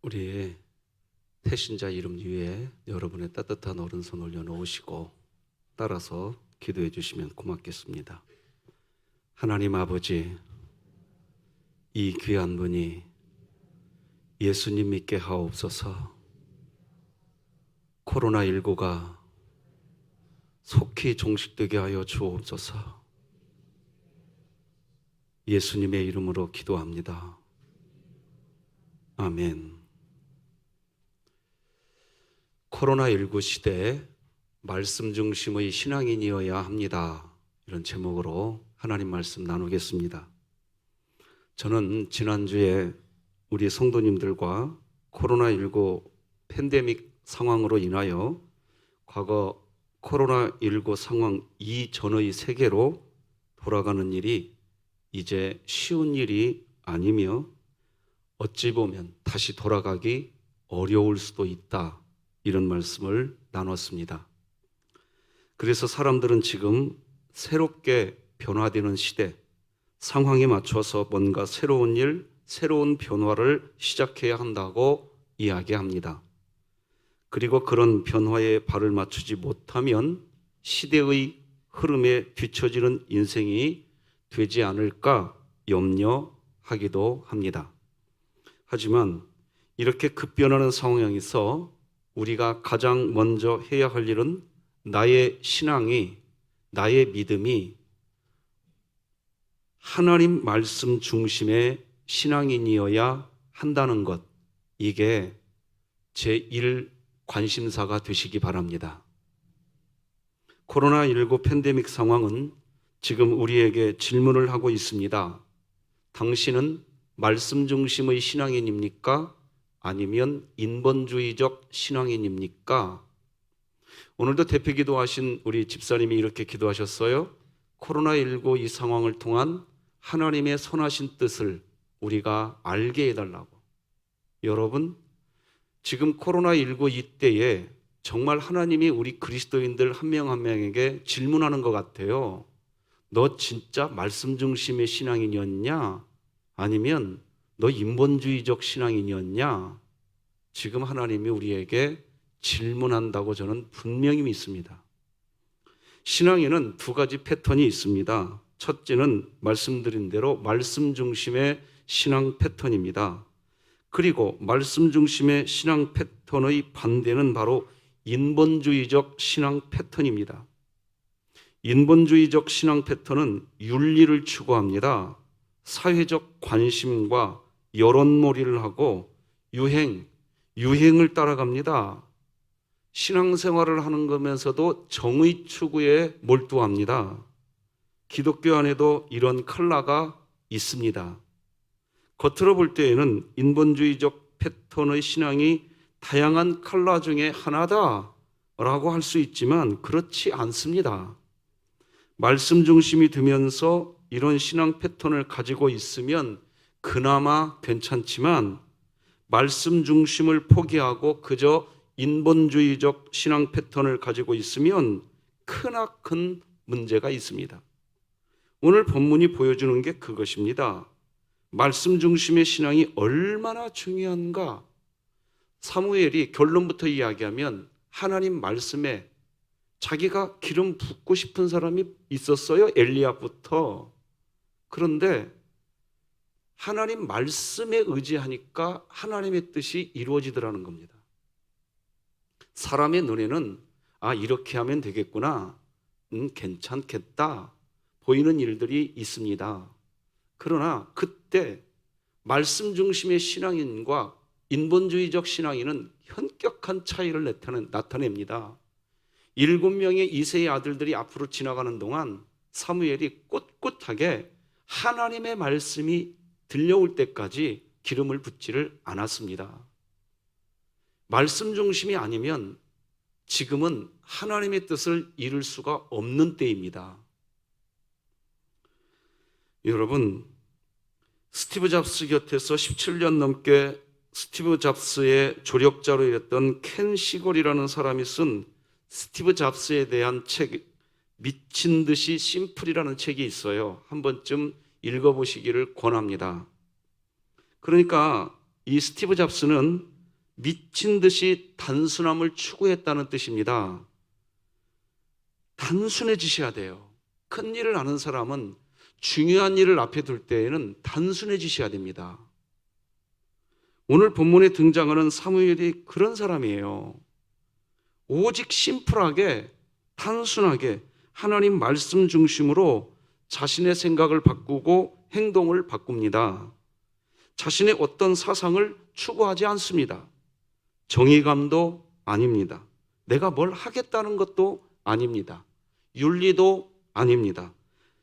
우리 태신자 이름 위에 여러분의 따뜻한 오른손 올려놓으시고 따라서 기도해 주시면 고맙겠습니다. 하나님 아버지, 이 귀한 분이 예수님 믿게 하옵소서. 코로나19가 속히 종식되게 하여 주옵소서. 예수님의 이름으로 기도합니다. 아멘. 코로나19 시대에 말씀 중심의 신앙인이어야 합니다. 이런 제목으로 하나님 말씀 나누겠습니다. 저는 지난주에 우리 성도님들과 코로나19 팬데믹 상황으로 인하여 과거 코로나19 상황 이전의 세계로 돌아가는 일이 이제 쉬운 일이 아니며 어찌 보면 다시 돌아가기 어려울 수도 있다. 이런 말씀을 나눴습니다. 그래서 사람들은 지금 새롭게 변화되는 시대, 상황에 맞춰서 뭔가 새로운 일, 새로운 변화를 시작해야 한다고 이야기합니다. 그리고 그런 변화에 발을 맞추지 못하면 시대의 흐름에 뒤처지는 인생이 되지 않을까 염려하기도 합니다. 하지만 이렇게 급변하는 상황에서 우리가 가장 먼저 해야 할 일은 나의 신앙이, 나의 믿음이 하나님 말씀 중심의 신앙인이어야 한다는 것, 이게 제1 관심사가 되시기 바랍니다. 코로나19 팬데믹 상황은 지금 우리에게 질문을 하고 있습니다. 당신은 말씀 중심의 신앙인입니까? 아니면 인본주의적 신앙인입니까? 오늘도 대표 기도하신 우리 집사님이 이렇게 기도하셨어요. 코로나19 이 상황을 통한 하나님의 선하신 뜻을 우리가 알게 해달라고. 여러분, 지금 코로나19 이때에 정말 하나님이 우리 그리스도인들 한 명 한 명에게 질문하는 것 같아요. 너 진짜 말씀 중심의 신앙인이었냐? 아니면 너 인본주의적 신앙인이었냐? 지금 하나님이 우리에게 질문한다고 저는 분명히 믿습니다. 신앙에는 두 가지 패턴이 있습니다. 첫째는 말씀드린 대로 말씀 중심의 신앙 패턴입니다. 그리고 말씀 중심의 신앙 패턴의 반대는 바로 인본주의적 신앙 패턴입니다. 인본주의적 신앙 패턴은 윤리를 추구합니다. 사회적 관심과 여론몰이를 하고 유행을 따라갑니다. 신앙생활을 하는 거면서도 정의 추구에 몰두합니다. 기독교 안에도 이런 컬러가 있습니다. 겉으로 볼 때에는 인본주의적 패턴의 신앙이 다양한 컬러 중에 하나다라고 할 수 있지만 그렇지 않습니다. 말씀 중심이 되면서 이런 신앙 패턴을 가지고 있으면 그나마 괜찮지만 말씀 중심을 포기하고 그저 인본주의적 신앙 패턴을 가지고 있으면 크나큰 문제가 있습니다. 오늘 본문이 보여주는 게 그것입니다. 말씀 중심의 신앙이 얼마나 중요한가? 사무엘이 결론부터 이야기하면 하나님 말씀에 자기가 기름 붓고 싶은 사람이 있었어요. 엘리야부터. 그런데 하나님 말씀에 의지하니까 하나님의 뜻이 이루어지더라는 겁니다. 사람의 눈에는 이렇게 하면 되겠구나. 괜찮겠다. 보이는 일들이 있습니다. 그러나 그때 말씀 중심의 신앙인과 인본주의적 신앙인은 현격한 차이를 나타냅니다. 7명의 이새의 아들들이 앞으로 지나가는 동안 사무엘이 꿋꿋하게 하나님의 말씀이 들려올 때까지 기름을 붓지를 않았습니다. 말씀 중심이 아니면 지금은 하나님의 뜻을 이룰 수가 없는 때입니다. 여러분, 스티브 잡스 곁에서 17년 넘게 스티브 잡스의 조력자로 일했던 켄 시걸이라는 사람이 쓴 스티브 잡스에 대한 책, 미친 듯이 심플이라는 책이 있어요. 한 번쯤 읽어보시기를 권합니다. 그러니까 이 스티브 잡스는 미친 듯이 단순함을 추구했다는 뜻입니다. 단순해지셔야 돼요. 큰 일을 아는 사람은 중요한 일을 앞에 둘 때에는 단순해지셔야 됩니다. 오늘 본문에 등장하는 사무엘이 그런 사람이에요. 오직 심플하게, 단순하게 하나님 말씀 중심으로 자신의 생각을 바꾸고 행동을 바꿉니다. 자신의 어떤 사상을 추구하지 않습니다. 정의감도 아닙니다. 내가 뭘 하겠다는 것도 아닙니다. 윤리도 아닙니다.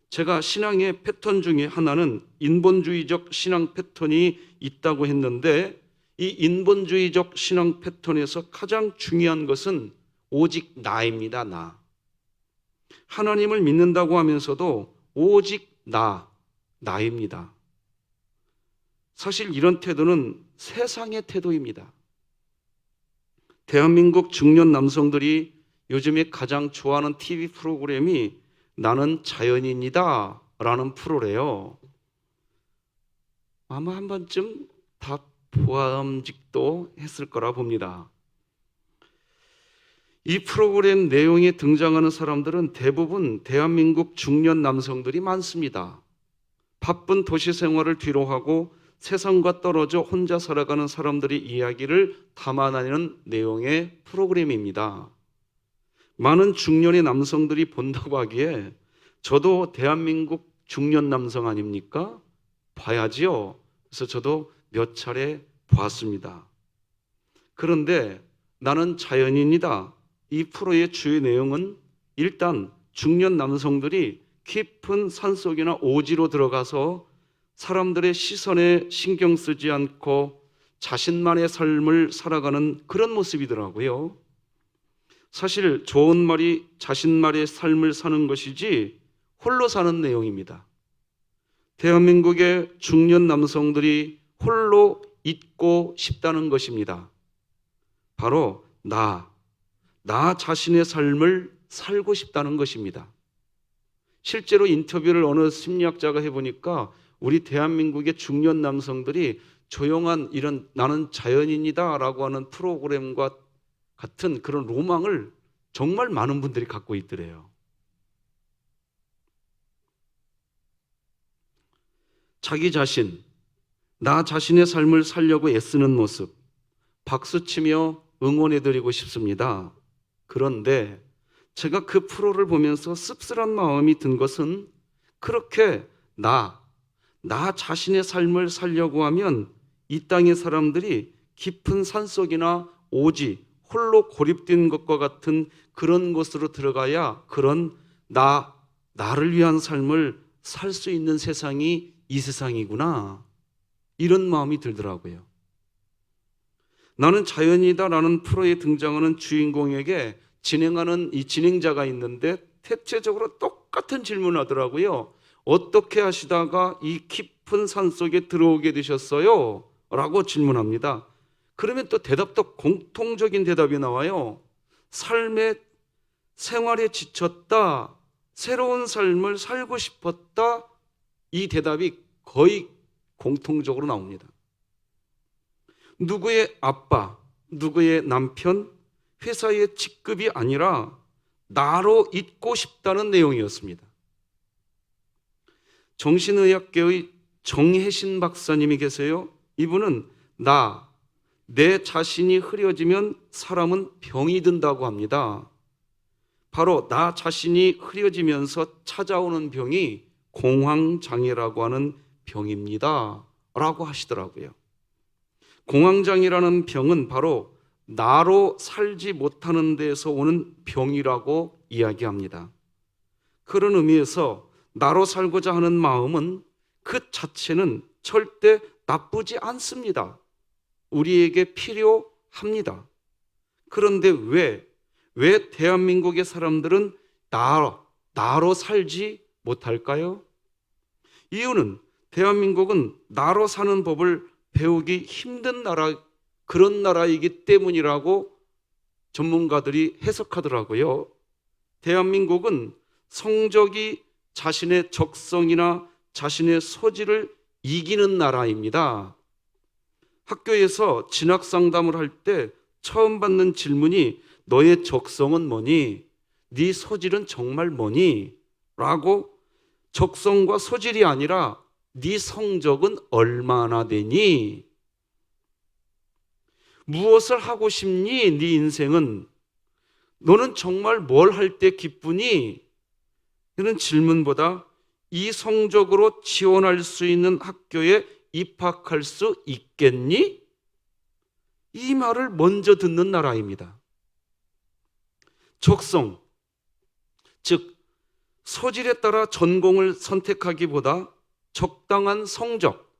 제가 신앙의 패턴 중에 하나는 인본주의적 신앙 패턴이 있다고 했는데, 이 인본주의적 신앙 패턴에서 가장 중요한 것은 오직 나입니다. 나. 하나님을 믿는다고 하면서도 오직 나입니다. 사실 이런 태도는 세상의 태도입니다. 대한민국 중년 남성들이 요즘에 가장 좋아하는 TV 프로그램이 나는 자연인이다 라는 프로래요. 아마 한 번쯤 다 보암직도 했을 거라 봅니다. 이 프로그램 내용에 등장하는 사람들은 대부분 대한민국 중년 남성들이 많습니다. 바쁜 도시 생활을 뒤로하고 세상과 떨어져 혼자 살아가는 사람들의 이야기를 담아내는 내용의 프로그램입니다. 많은 중년의 남성들이 본다고 하기에 저도 대한민국 중년 남성 아닙니까? 봐야지요. 그래서 저도 몇 차례 보았습니다. 그런데 나는 자연인이다. 이 프로의 주요 내용은 일단 중년 남성들이 깊은 산속이나 오지로 들어가서 사람들의 시선에 신경 쓰지 않고 자신만의 삶을 살아가는 그런 모습이더라고요. 사실 좋은 말이 자신만의 삶을 사는 것이지 홀로 사는 내용입니다. 대한민국의 중년 남성들이 홀로 있고 싶다는 것입니다. 바로 나 자신의 삶을 살고 싶다는 것입니다. 실제로 인터뷰를 어느 심리학자가 해보니까 우리 대한민국의 중년 남성들이 조용한 이런 나는 자연인이다 라고 하는 프로그램과 같은 그런 로망을 정말 많은 분들이 갖고 있더래요. 자기 자신, 나 자신의 삶을 살려고 애쓰는 모습, 박수치며 응원해드리고 싶습니다. 그런데 제가 그 프로를 보면서 씁쓸한 마음이 든 것은 그렇게 나 자신의 삶을 살려고 하면 이 땅의 사람들이 깊은 산속이나 오지, 홀로 고립된 것과 같은 그런 곳으로 들어가야 그런 나를 위한 삶을 살 수 있는 세상이 이 세상이구나. 이런 마음이 들더라고요. 나는 자연이다라는 프로에 등장하는 주인공에게 진행하는 이 진행자가 있는데 대체적으로 똑같은 질문을 하더라고요. 어떻게 하시다가 이 깊은 산속에 들어오게 되셨어요? 라고 질문합니다. 그러면 또 대답도 공통적인 대답이 나와요. 생활에 지쳤다. 새로운 삶을 살고 싶었다. 이 대답이 거의 공통적으로 나옵니다. 누구의 아빠, 누구의 남편, 회사의 직급이 아니라 나로 있고 싶다는 내용이었습니다. 정신의학계의 정혜신 박사님이 계세요. 이분은 내 자신이 흐려지면 사람은 병이 든다고 합니다. 바로 나 자신이 흐려지면서 찾아오는 병이 공황장애라고 하는 병입니다. 라고 하시더라고요. 공황장애라는 병은 바로 나로 살지 못하는 데에서 오는 병이라고 이야기합니다. 그런 의미에서 나로 살고자 하는 마음은 그 자체는 절대 나쁘지 않습니다. 우리에게 필요합니다. 그런데 왜 대한민국의 사람들은 나로 살지 못할까요? 이유는 대한민국은 나로 사는 법을 배우기 힘든 그런 나라이기 때문이라고 전문가들이 해석하더라고요. 대한민국은 성적이 자신의 적성이나 자신의 소질을 이기는 나라입니다. 학교에서 진학 상담을 할 때 처음 받는 질문이 너의 적성은 뭐니? 네 소질은 정말 뭐니? 라고 적성과 소질이 아니라 네 성적은 얼마나 되니? 무엇을 하고 싶니? 네 인생은 너는 정말 뭘 할 때 기쁘니? 이런 질문보다 이 성적으로 지원할 수 있는 학교에 입학할 수 있겠니? 이 말을 먼저 듣는 나라입니다. 적성, 즉 소질에 따라 전공을 선택하기보다 적당한 성적,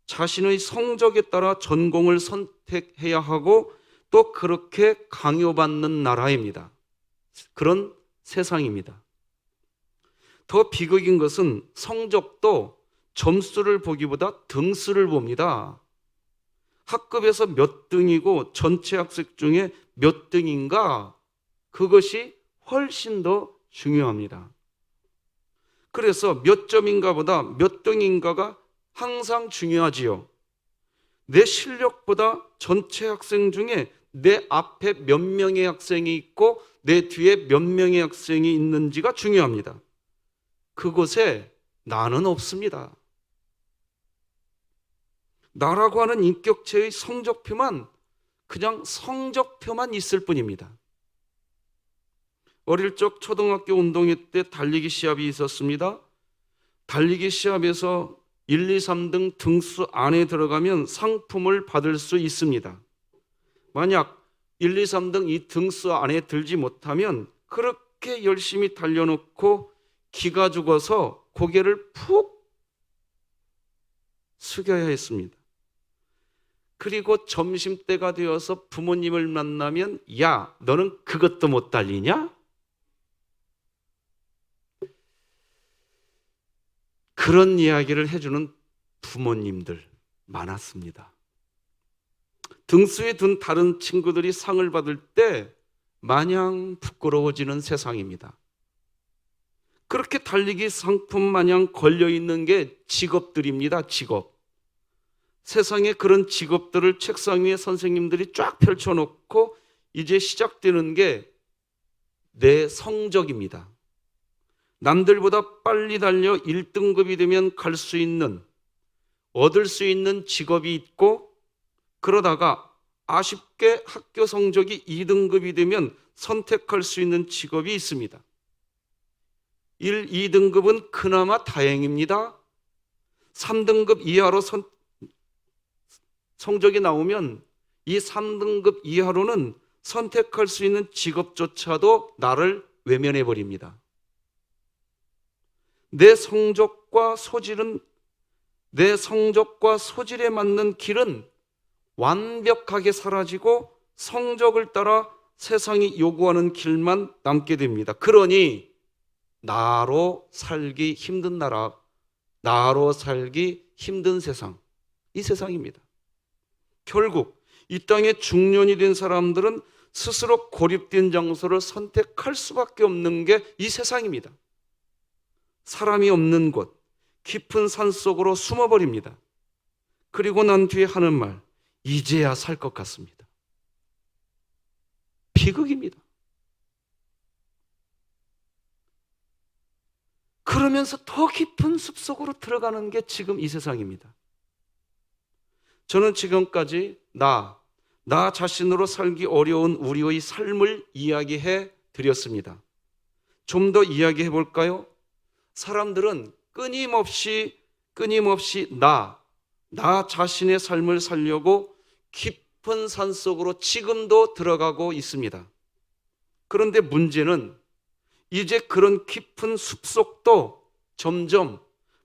자신의 성적에 따라 전공을 선택해야 하고 또 그렇게 강요받는 나라입니다. 그런 세상입니다. 더 비극인 것은 성적도 점수를 보기보다 등수를 봅니다. 학급에서 몇 등이고 전체 학생 중에 몇 등인가? 그것이 훨씬 더 중요합니다. 그래서 몇 점인가 보다 몇 등인가가 항상 중요하지요. 내 실력보다 전체 학생 중에 내 앞에 몇 명의 학생이 있고 내 뒤에 몇 명의 학생이 있는지가 중요합니다. 그곳에 나는 없습니다. 나라고 하는 인격체의 성적표만 그냥 성적표만 있을 뿐입니다. 어릴 적 초등학교 운동회 때 달리기 시합이 있었습니다. 달리기 시합에서 1, 2, 3등 등수 안에 들어가면 상품을 받을 수 있습니다. 만약 1, 2, 3등 이 등수 안에 들지 못하면 그렇게 열심히 달려놓고 기가 죽어서 고개를 푹 숙여야 했습니다. 그리고 점심때가 되어서 부모님을 만나면 야, 너는 그것도 못 달리냐? 그런 이야기를 해주는 부모님들 많았습니다. 등수에 든 다른 친구들이 상을 받을 때 마냥 부끄러워지는 세상입니다. 그렇게 달리기 상품 마냥 걸려있는 게 직업들입니다. 직업. 세상에 그런 직업들을 책상 위에 선생님들이 쫙 펼쳐놓고 이제 시작되는 게 내 성적입니다. 남들보다 빨리 달려 1등급이 되면 갈 수 있는, 얻을 수 있는 직업이 있고, 그러다가 아쉽게 학교 성적이 2등급이 되면 선택할 수 있는 직업이 있습니다. 1, 2등급은 그나마 다행입니다. 3등급 이하로 성적이 나오면 이 3등급 이하로는 선택할 수 있는 직업조차도 나를 외면해 버립니다. 내 성적과 소질에 맞는 길은 완벽하게 사라지고 성적을 따라 세상이 요구하는 길만 남게 됩니다. 그러니 나로 살기 힘든 나라, 나로 살기 힘든 세상, 이 세상입니다. 결국 이 땅에 중년이 된 사람들은 스스로 고립된 장소를 선택할 수밖에 없는 게 이 세상입니다. 사람이 없는 곳, 깊은 산 속으로 숨어버립니다. 그리고 난 뒤에 하는 말, 이제야 살 것 같습니다. 비극입니다. 그러면서 더 깊은 숲속으로 들어가는 게 지금 이 세상입니다. 저는 지금까지 나 자신으로 살기 어려운 우리의 삶을 이야기해 드렸습니다. 좀 더 이야기해 볼까요? 사람들은 끊임없이 나 자신의 삶을 살려고 깊은 산속으로 지금도 들어가고 있습니다. 그런데 문제는 이제 그런 깊은 숲속도 점점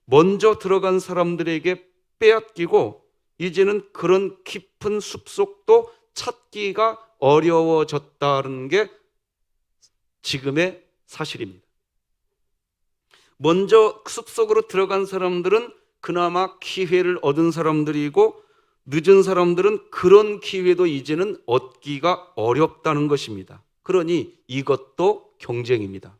먼저 들어간 사람들에게 빼앗기고 이제는 그런 깊은 숲속도 찾기가 어려워졌다는 게 지금의 사실입니다. 먼저 숲속으로 들어간 사람들은 그나마 기회를 얻은 사람들이고 늦은 사람들은 그런 기회도 이제는 얻기가 어렵다는 것입니다. 그러니 이것도 경쟁입니다.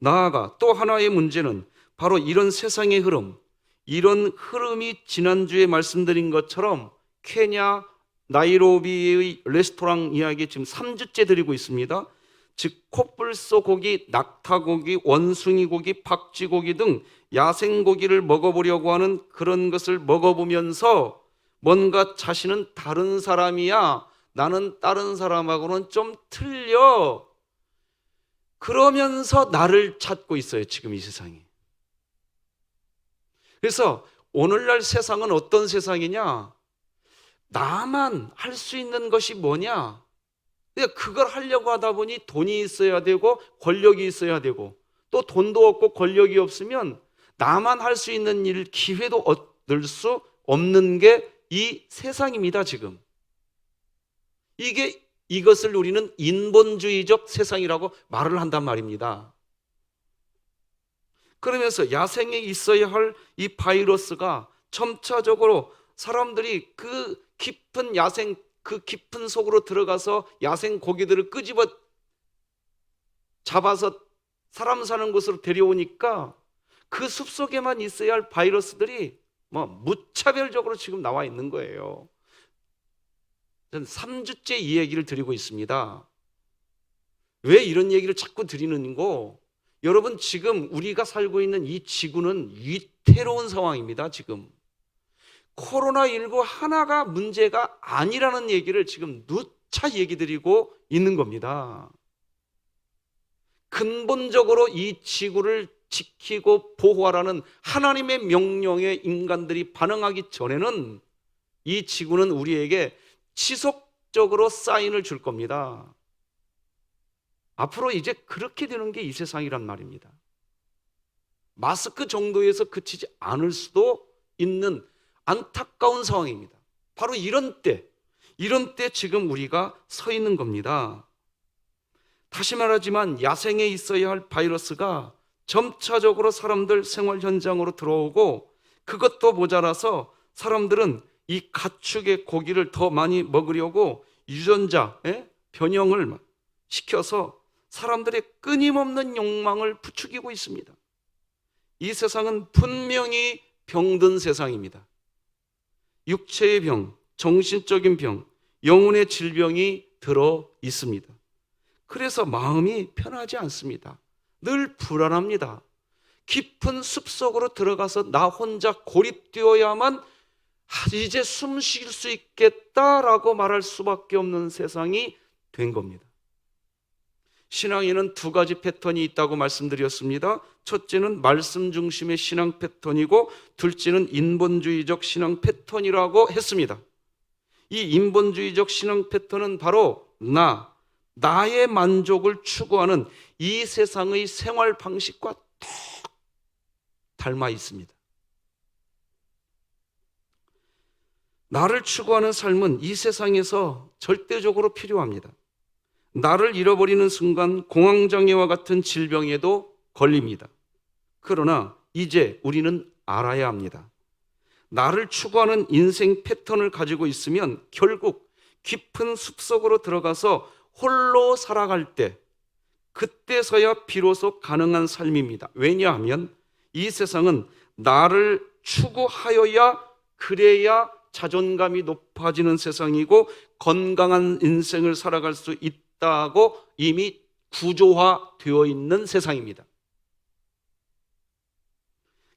나아가 또 하나의 문제는 바로 이런 세상의 흐름, 이런 흐름이 지난주에 말씀드린 것처럼 케냐 나이로비의 레스토랑 이야기 지금 3주째 드리고 있습니다. 즉 코뿔소 고기, 낙타고기, 원숭이 고기, 박쥐고기 등 야생고기를 먹어보려고 하는 그런 것을 먹어보면서 뭔가 자신은 다른 사람이야, 나는 다른 사람하고는 좀 틀려, 그러면서 나를 찾고 있어요, 지금 이 세상이. 그래서 오늘날 세상은 어떤 세상이냐? 나만 할 수 있는 것이 뭐냐? 그걸 하려고 하다 보니 돈이 있어야 되고 권력이 있어야 되고, 또 돈도 없고 권력이 없으면 나만 할 수 있는 일, 기회도 얻을 수 없는 게 이 세상입니다, 지금. 이것을 우리는 인본주의적 세상이라고 말을 한단 말입니다. 그러면서 야생에 있어야 할 이 바이러스가 점차적으로 사람들이 그 깊은 야생, 그 깊은 속으로 들어가서 야생 고기들을 끄집어 잡아서 사람 사는 곳으로 데려오니까 그 숲속에만 있어야 할 바이러스들이 무차별적으로 지금 나와 있는 거예요. 저는 3주째 이 얘기를 드리고 있습니다. 왜 이런 얘기를 자꾸 드리는고? 여러분, 지금 우리가 살고 있는 이 지구는 위태로운 상황입니다. 지금 코로나19 하나가 문제가 아니라는 얘기를 지금 누차 얘기 드리고 있는 겁니다. 근본적으로 이 지구를 지키고 보호하라는 하나님의 명령에 인간들이 반응하기 전에는 이 지구는 우리에게 지속적으로 사인을 줄 겁니다. 앞으로 이제 그렇게 되는 게 이 세상이란 말입니다. 마스크 정도에서 그치지 않을 수도 있는 안타까운 상황입니다. 바로 이런 때 지금 우리가 서 있는 겁니다. 다시 말하지만 야생에 있어야 할 바이러스가 점차적으로 사람들 생활 현장으로 들어오고, 그것도 모자라서 사람들은 이 가축의 고기를 더 많이 먹으려고 유전자 변형을 시켜서 사람들의 끊임없는 욕망을 부추기고 있습니다. 이 세상은 분명히 병든 세상입니다. 육체의 병, 정신적인 병, 영혼의 질병이 들어 있습니다. 그래서 마음이 편하지 않습니다. 늘 불안합니다. 깊은 숲속으로 들어가서 나 혼자 고립되어야만 이제 숨 쉴 수 있겠다라고 말할 수밖에 없는 세상이 된 겁니다. 신앙에는 두 가지 패턴이 있다고 말씀드렸습니다. 첫째는 말씀 중심의 신앙 패턴이고, 둘째는 인본주의적 신앙 패턴이라고 했습니다. 이 인본주의적 신앙 패턴은 바로 나의 만족을 추구하는 이 세상의 생활 방식과 딱 닮아 있습니다. 나를 추구하는 삶은 이 세상에서 절대적으로 필요합니다. 나를 잃어버리는 순간 공황장애와 같은 질병에도 걸립니다. 그러나 이제 우리는 알아야 합니다. 나를 추구하는 인생 패턴을 가지고 있으면 결국 깊은 숲속으로 들어가서 홀로 살아갈 때, 그때서야 비로소 가능한 삶입니다. 왜냐하면 이 세상은 나를 추구하여야, 그래야 자존감이 높아지는 세상이고 건강한 인생을 살아갈 수 있다고 이미 구조화되어 있는 세상입니다.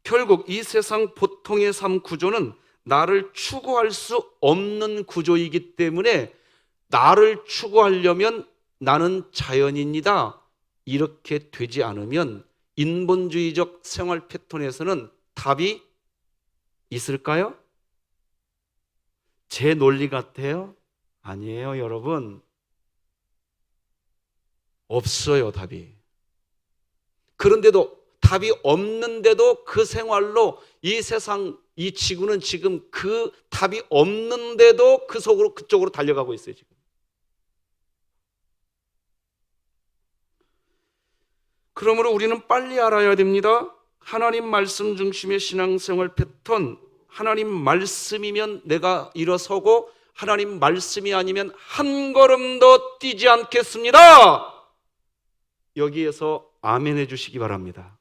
결국 이 세상 보통의 삶 구조는 나를 추구할 수 없는 구조이기 때문에, 나를 추구하려면 나는 자연인이다, 이렇게 되지 않으면 인본주의적 생활 패턴에서는 답이 있을까요? 제 논리 같아요? 아니에요, 여러분. 없어요, 답이. 그런데도, 답이 없는데도 그 생활로 이 세상, 이 지구는 지금 그 답이 없는데도 그쪽으로 달려가고 있어요, 지금. 그러므로 우리는 빨리 알아야 됩니다. 하나님 말씀 중심의 신앙생활 패턴, 하나님 말씀이면 내가 일어서고 하나님 말씀이 아니면 한 걸음도 뛰지 않겠습니다. 여기에서 아멘 해주시기 바랍니다.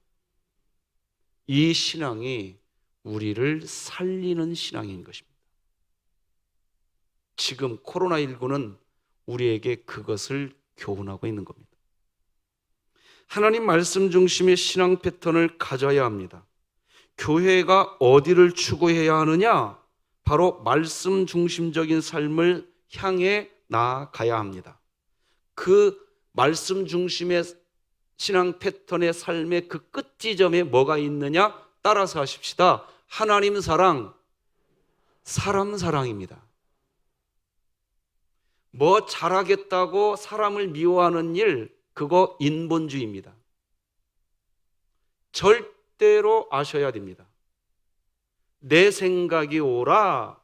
이 신앙이 우리를 살리는 신앙인 것입니다. 지금 코로나19는 우리에게 그것을 교훈하고 있는 겁니다. 하나님 말씀 중심의 신앙 패턴을 가져야 합니다. 교회가 어디를 추구해야 하느냐? 바로 말씀 중심적인 삶을 향해 나아가야 합니다. 그 말씀 중심의 신앙 패턴의 삶의 그 끝 지점에 뭐가 있느냐? 따라서 하십시다. 하나님 사랑, 사람 사랑입니다. 뭐 잘하겠다고 사람을 미워하는 일, 그거 인본주의입니다. 절대로 아셔야 됩니다. 내 생각이 옳아,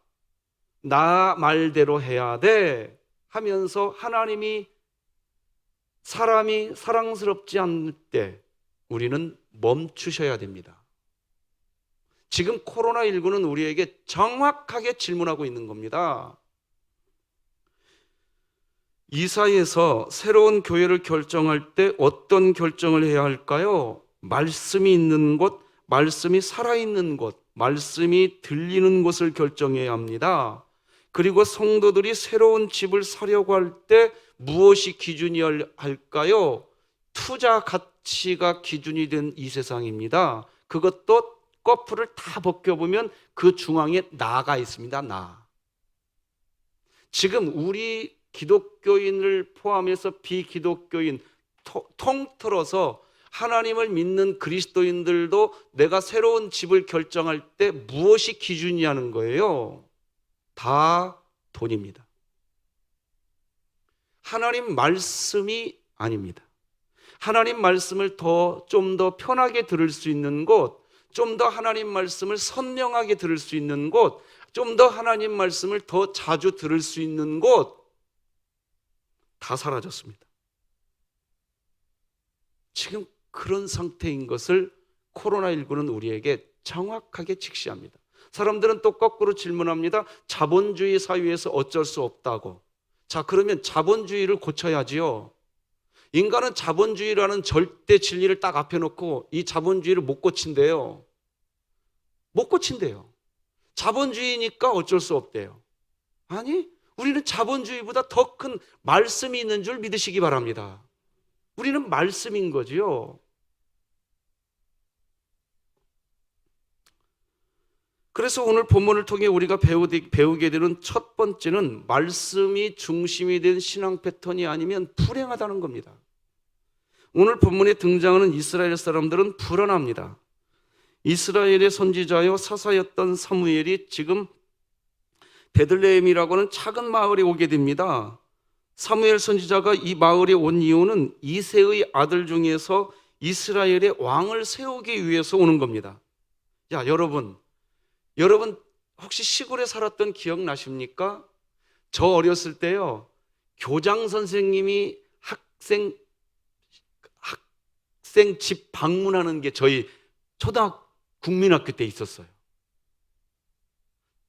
나 말대로 해야 돼 하면서 하나님이 사람이 사랑스럽지 않을 때 우리는 멈추셔야 됩니다. 지금 코로나19는 우리에게 정확하게 질문하고 있는 겁니다. 이사야에서 새로운 교회를 결정할 때 어떤 결정을 해야 할까요? 말씀이 있는 곳, 말씀이 살아있는 곳, 말씀이 들리는 곳을 결정해야 합니다. 그리고 성도들이 새로운 집을 사려고 할 때 무엇이 기준이 할까요? 투자 가치가 기준이 된 이 세상입니다. 그것도 거풀을 다 벗겨보면 그 중앙에 나가 있습니다. 나. 지금 우리 기독교인을 포함해서 비기독교인 통틀어서 하나님을 믿는 그리스도인들도 내가 새로운 집을 결정할 때 무엇이 기준이냐는 거예요. 다 돈입니다. 하나님 말씀이 아닙니다. 하나님 말씀을 좀 더 편하게 들을 수 있는 곳, 좀 더 하나님 말씀을 선명하게 들을 수 있는 곳, 좀 더 하나님 말씀을 더 자주 들을 수 있는 곳, 다 사라졌습니다. 지금 그런 상태인 것을 코로나19는 우리에게 정확하게 직시합니다. 사람들은 또 거꾸로 질문합니다. 자본주의 사회에서 어쩔 수 없다고. 자, 그러면 자본주의를 고쳐야지요. 인간은 자본주의라는 절대 진리를 딱 앞에 놓고 이 자본주의를 못 고친대요. 못 고친대요. 자본주의니까 어쩔 수 없대요. 아니, 우리는 자본주의보다 더 큰 말씀이 있는 줄 믿으시기 바랍니다. 우리는 말씀인 거지요. 그래서 오늘 본문을 통해 우리가 배우게 되는 첫 번째는 말씀이 중심이 된 신앙 패턴이 아니면 불행하다는 겁니다. 오늘 본문에 등장하는 이스라엘 사람들은 불안합니다. 이스라엘의 선지자요 사사였던 사무엘이 지금 베들레헴이라고 하는 작은 마을에 오게 됩니다. 사무엘 선지자가 이 마을에 온 이유는 이새의 아들 중에서 이스라엘의 왕을 세우기 위해서 오는 겁니다. 야, 여러분 혹시 시골에 살았던 기억나십니까? 저 어렸을 때요, 교장 선생님이 학생 집 방문하는 게 저희 국민학교 때 있었어요.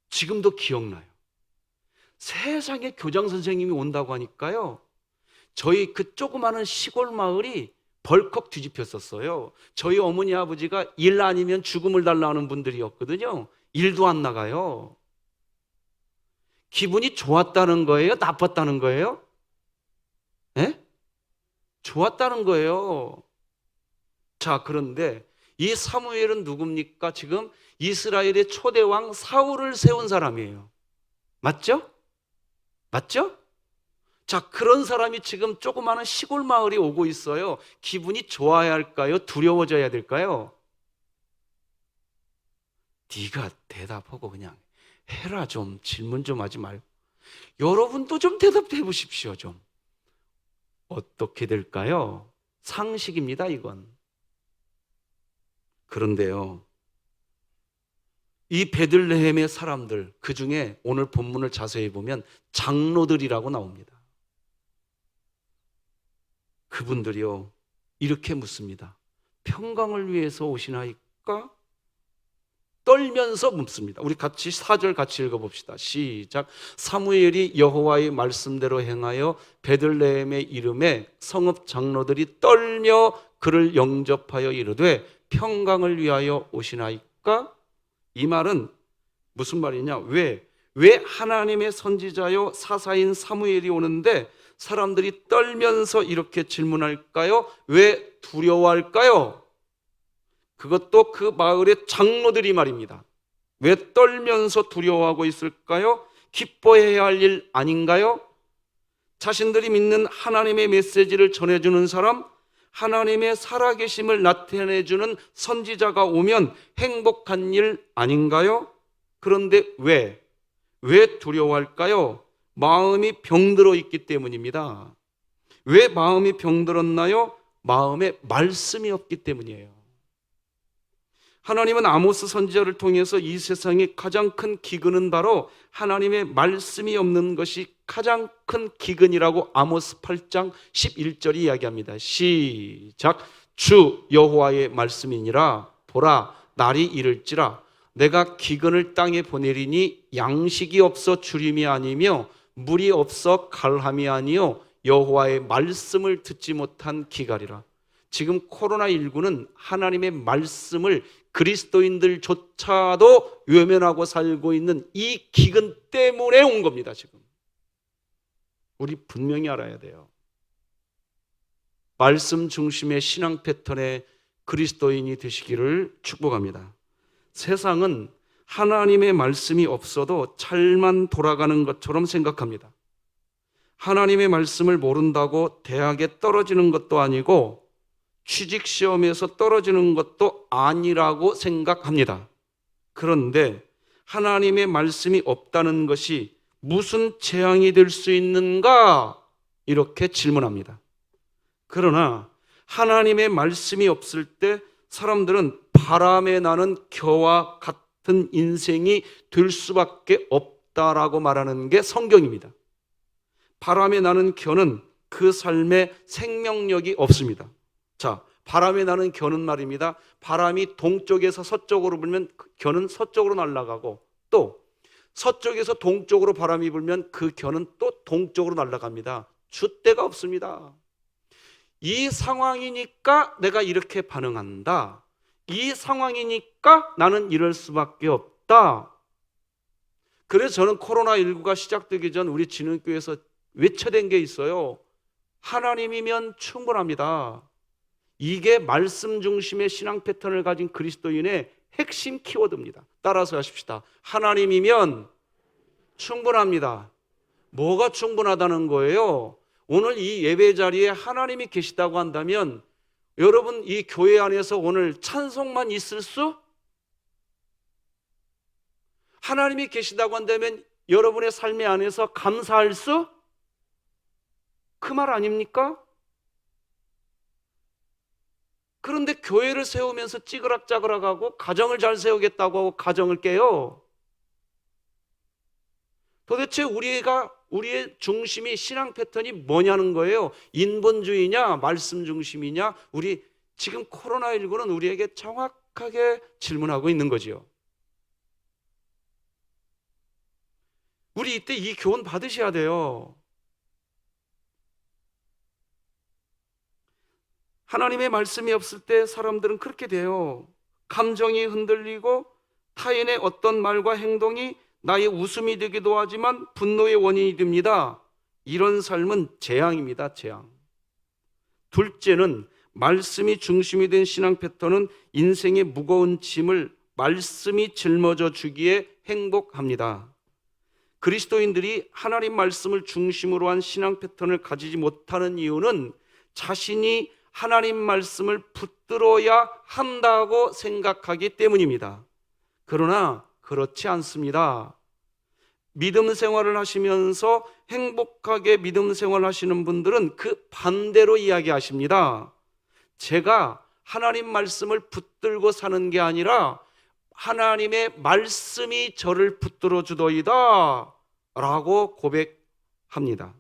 지금도 기억나요. 세상에 교장 선생님이 온다고 하니까요, 저희 그 조그마한 시골 마을이 벌컥 뒤집혔었어요. 저희 어머니 아버지가 일 아니면 죽음을 달라는 분들이었거든요. 일도 안 나가요. 기분이 좋았다는 거예요? 나빴다는 거예요? 예? 좋았다는 거예요. 자, 그런데 이 사무엘은 누굽니까? 지금 이스라엘의 초대왕 사울을 세운 사람이에요. 맞죠? 맞죠? 자, 그런 사람이 지금 조그마한 시골 마을에 오고 있어요. 기분이 좋아야 할까요? 두려워져야 될까요? 네가 대답하고 그냥 해라. 좀 질문 좀 하지 말고 여러분도 좀 대답해 보십시오. 좀 어떻게 될까요? 상식입니다, 이건. 그런데요, 이 베들레헴의 사람들, 그 중에 오늘 본문을 자세히 보면 장로들이라고 나옵니다. 그분들이요, 이렇게 묻습니다. 평강을 위해서 오시나이까? 떨면서 묻습니다. 우리 같이 4절 같이 읽어봅시다. 시작. 사무엘이 여호와의 말씀대로 행하여 베들레헴의 이름에 성읍 장로들이 떨며 그를 영접하여 이르되 평강을 위하여 오시나이까? 이 말은 무슨 말이냐? 왜 하나님의 선지자요 사사인 사무엘이 오는데 사람들이 떨면서 이렇게 질문할까요? 왜 두려워할까요? 그것도 그 마을의 장로들이 말입니다. 왜 떨면서 두려워하고 있을까요? 기뻐해야 할 일 아닌가요? 자신들이 믿는 하나님의 메시지를 전해주는 사람, 하나님의 살아계심을 나타내주는 선지자가 오면 행복한 일 아닌가요? 그런데 왜 두려워할까요? 마음이 병들어 있기 때문입니다. 왜 마음이 병들었나요? 마음에 말씀이 없기 때문이에요. 하나님은 아모스 선지자를 통해서 이 세상에 가장 큰 기근은 바로 하나님의 말씀이 없는 것이 가장 큰 기근이라고 아모스 8장 11절이 이야기합니다. 시작. 주 여호와의 말씀이니라. 보라, 날이 이를지라 내가 기근을 땅에 보내리니 양식이 없어 주림이 아니며 물이 없어 갈함이 아니요 여호와의 말씀을 듣지 못한 기갈이라. 지금 코로나19는 하나님의 말씀을 그리스도인들조차도 외면하고 살고 있는 이 기근 때문에 온 겁니다. 지금 우리 분명히 알아야 돼요. 말씀 중심의 신앙 패턴의 그리스도인이 되시기를 축복합니다. 세상은 하나님의 말씀이 없어도 잘만 돌아가는 것처럼 생각합니다. 하나님의 말씀을 모른다고 대학에 떨어지는 것도 아니고 취직시험에서 떨어지는 것도 아니라고 생각합니다. 그런데 하나님의 말씀이 없다는 것이 무슨 재앙이 될 수 있는가? 이렇게 질문합니다. 그러나 하나님의 말씀이 없을 때 사람들은 바람에 나는 겨와 같은 인생이 될 수밖에 없다라고 말하는 게 성경입니다. 바람에 나는 겨는 그 삶에 생명력이 없습니다. 자, 바람에 나는 겨는 말입니다. 바람이 동쪽에서 서쪽으로 불면 겨는 서쪽으로 날아가고 또 서쪽에서 동쪽으로 바람이 불면 그 겨는 또 동쪽으로 날아갑니다. 줏대가 없습니다. 이 상황이니까 내가 이렇게 반응한다. 이 상황이니까 나는 이럴 수밖에 없다. 그래서 저는 코로나19가 시작되기 전 우리 진흥교회에서 외쳐댄 게 있어요. 하나님이면 충분합니다. 이게 말씀 중심의 신앙 패턴을 가진 그리스도인의 핵심 키워드입니다. 따라서 하십시다. 하나님이면 충분합니다. 뭐가 충분하다는 거예요? 오늘 이 예배 자리에 하나님이 계시다고 한다면 여러분 이 교회 안에서 오늘 찬송만 있을 수? 하나님이 계시다고 한다면 여러분의 삶의 안에서 감사할 수? 그 말 아닙니까? 그런데 교회를 세우면서 찌그락짜그락하고 가정을 잘 세우겠다고 하고 가정을 깨요. 도대체 우리의 중심이 신앙 패턴이 뭐냐는 거예요. 인본주의냐 말씀 중심이냐. 우리 지금 코로나19는 우리에게 정확하게 질문하고 있는 거지요. 우리 이때 이 교훈 받으셔야 돼요. 하나님의 말씀이 없을 때 사람들은 그렇게 돼요. 감정이 흔들리고 타인의 어떤 말과 행동이 나의 웃음이 되기도 하지만 분노의 원인이 됩니다. 이런 삶은 재앙입니다. 재앙. 둘째는 말씀이 중심이 된 신앙 패턴은 인생의 무거운 짐을 말씀이 짊어져 주기에 행복합니다. 그리스도인들이 하나님 말씀을 중심으로 한 신앙 패턴을 가지지 못하는 이유는 자신이 하나님 말씀을 붙들어야 한다고 생각하기 때문입니다. 그러나 그렇지 않습니다. 믿음 생활을 하시면서 행복하게 믿음 생활을 하시는 분들은 그 반대로 이야기하십니다. 제가 하나님 말씀을 붙들고 사는 게 아니라 하나님의 말씀이 저를 붙들어 주더이다 라고 고백합니다.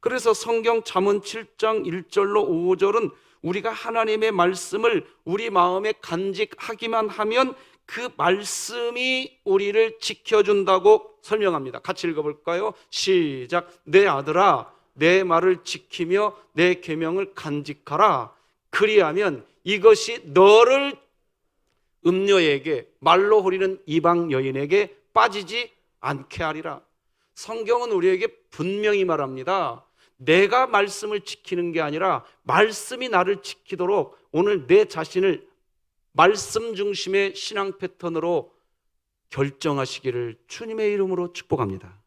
그래서 성경 잠언 7장 1절로 5절은 우리가 하나님의 말씀을 우리 마음에 간직하기만 하면 그 말씀이 우리를 지켜준다고 설명합니다. 같이 읽어볼까요? 시작. 내 아들아 내 말을 지키며 내 계명을 간직하라. 그리하면 이것이 너를 음녀에게, 말로 호리는 이방 여인에게 빠지지 않게 하리라. 성경은 우리에게 분명히 말합니다. 내가 말씀을 지키는 게 아니라 말씀이 나를 지키도록 오늘 내 자신을 말씀 중심의 신앙 패턴으로 결정하시기를 주님의 이름으로 축복합니다.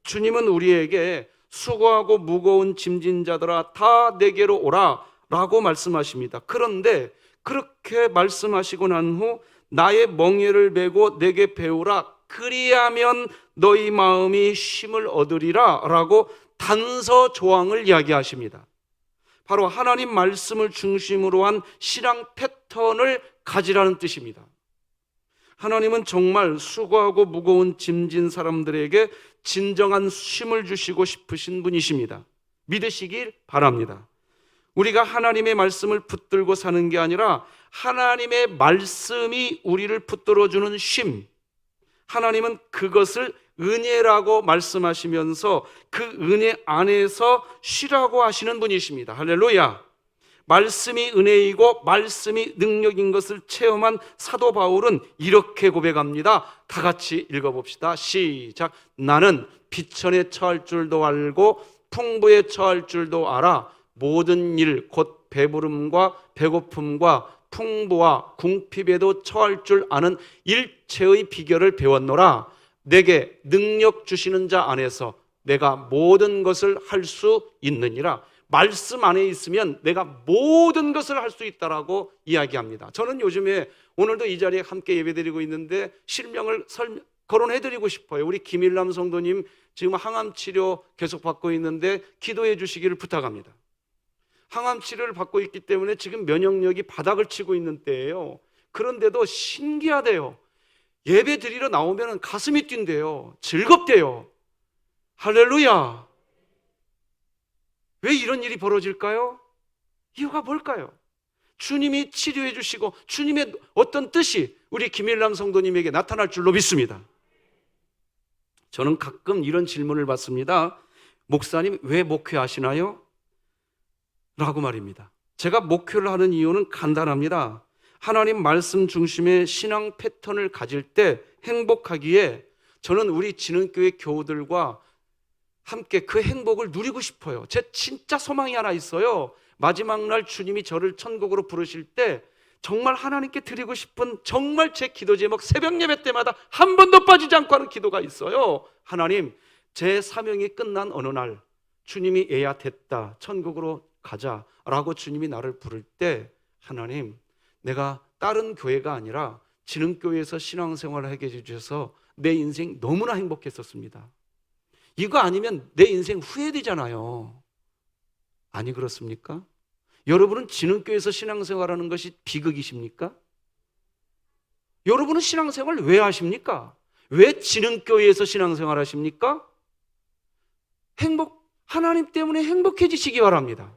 주님은 우리에게 수고하고 무거운 짐진 자들아 다 내게로 오라 라고 말씀하십니다. 그런데 그렇게 말씀하시고 난 후 나의 멍에를 메고 내게 배우라, 그리하면 너희 마음이 쉼을 얻으리라 라고 단서 조항을 이야기하십니다. 바로 하나님 말씀을 중심으로 한 신앙 패턴을 가지라는 뜻입니다. 하나님은 정말 수고하고 무거운 짐진 사람들에게 진정한 쉼을 주시고 싶으신 분이십니다. 믿으시길 바랍니다. 우리가 하나님의 말씀을 붙들고 사는 게 아니라 하나님의 말씀이 우리를 붙들어주는 쉼, 하나님은 그것을 은혜라고 말씀하시면서 그 은혜 안에서 쉬라고 하시는 분이십니다. 할렐루야. 말씀이 은혜이고 말씀이 능력인 것을 체험한 사도 바울은 이렇게 고백합니다. 다 같이 읽어봅시다. 시작. 나는 비천에 처할 줄도 알고 풍부에 처할 줄도 알아. 모든 일 곧 배부름과 배고픔과 풍부와 궁핍에도 처할 줄 아는 일체의 비결을 배웠노라. 내게 능력 주시는 자 안에서 내가 모든 것을 할 수 있느니라. 말씀 안에 있으면 내가 모든 것을 할 수 있다라고 이야기합니다. 저는 요즘에 오늘도 이 자리에 함께 예배드리고 있는데 실명을 거론해드리고 싶어요. 우리 김일남 성도님 지금 항암 치료 계속 받고 있는데 기도해 주시기를 부탁합니다. 항암 치료를 받고 있기 때문에 지금 면역력이 바닥을 치고 있는 때예요. 그런데도 신기하대요. 예배 드리러 나오면 가슴이 뛴대요. 즐겁대요. 할렐루야. 왜 이런 일이 벌어질까요? 이유가 뭘까요? 주님이 치료해 주시고 주님의 어떤 뜻이 우리 김일남 성도님에게 나타날 줄로 믿습니다. 저는 가끔 이런 질문을 받습니다. 목사님 왜 목회하시나요? 라고 말입니다. 제가 목회를 하는 이유는 간단합니다. 하나님 말씀 중심의 신앙 패턴을 가질 때 행복하기에 저는 우리 진흥교회 교우들과 함께 그 행복을 누리고 싶어요. 제 진짜 소망이 하나 있어요. 마지막 날 주님이 저를 천국으로 부르실 때 정말 하나님께 드리고 싶은 정말 제 기도 제목, 새벽 예배 때마다 한 번도 빠지지 않고 하는 기도가 있어요. 하나님, 제 사명이 끝난 어느 날 주님이 애야 됐다, 천국으로 가자라고 주님이 나를 부를 때 하나님, 내가 다른 교회가 아니라 진흥교회에서 신앙생활을 하게 해주셔서 내 인생 너무나 행복했었습니다. 이거 아니면 내 인생 후회되잖아요. 아니 그렇습니까? 여러분은 진흥교회에서 신앙생활하는 것이 비극이십니까? 여러분은 신앙생활 왜 하십니까? 왜 진흥교회에서 신앙생활 하십니까? 하나님 때문에 행복해지시기 바랍니다.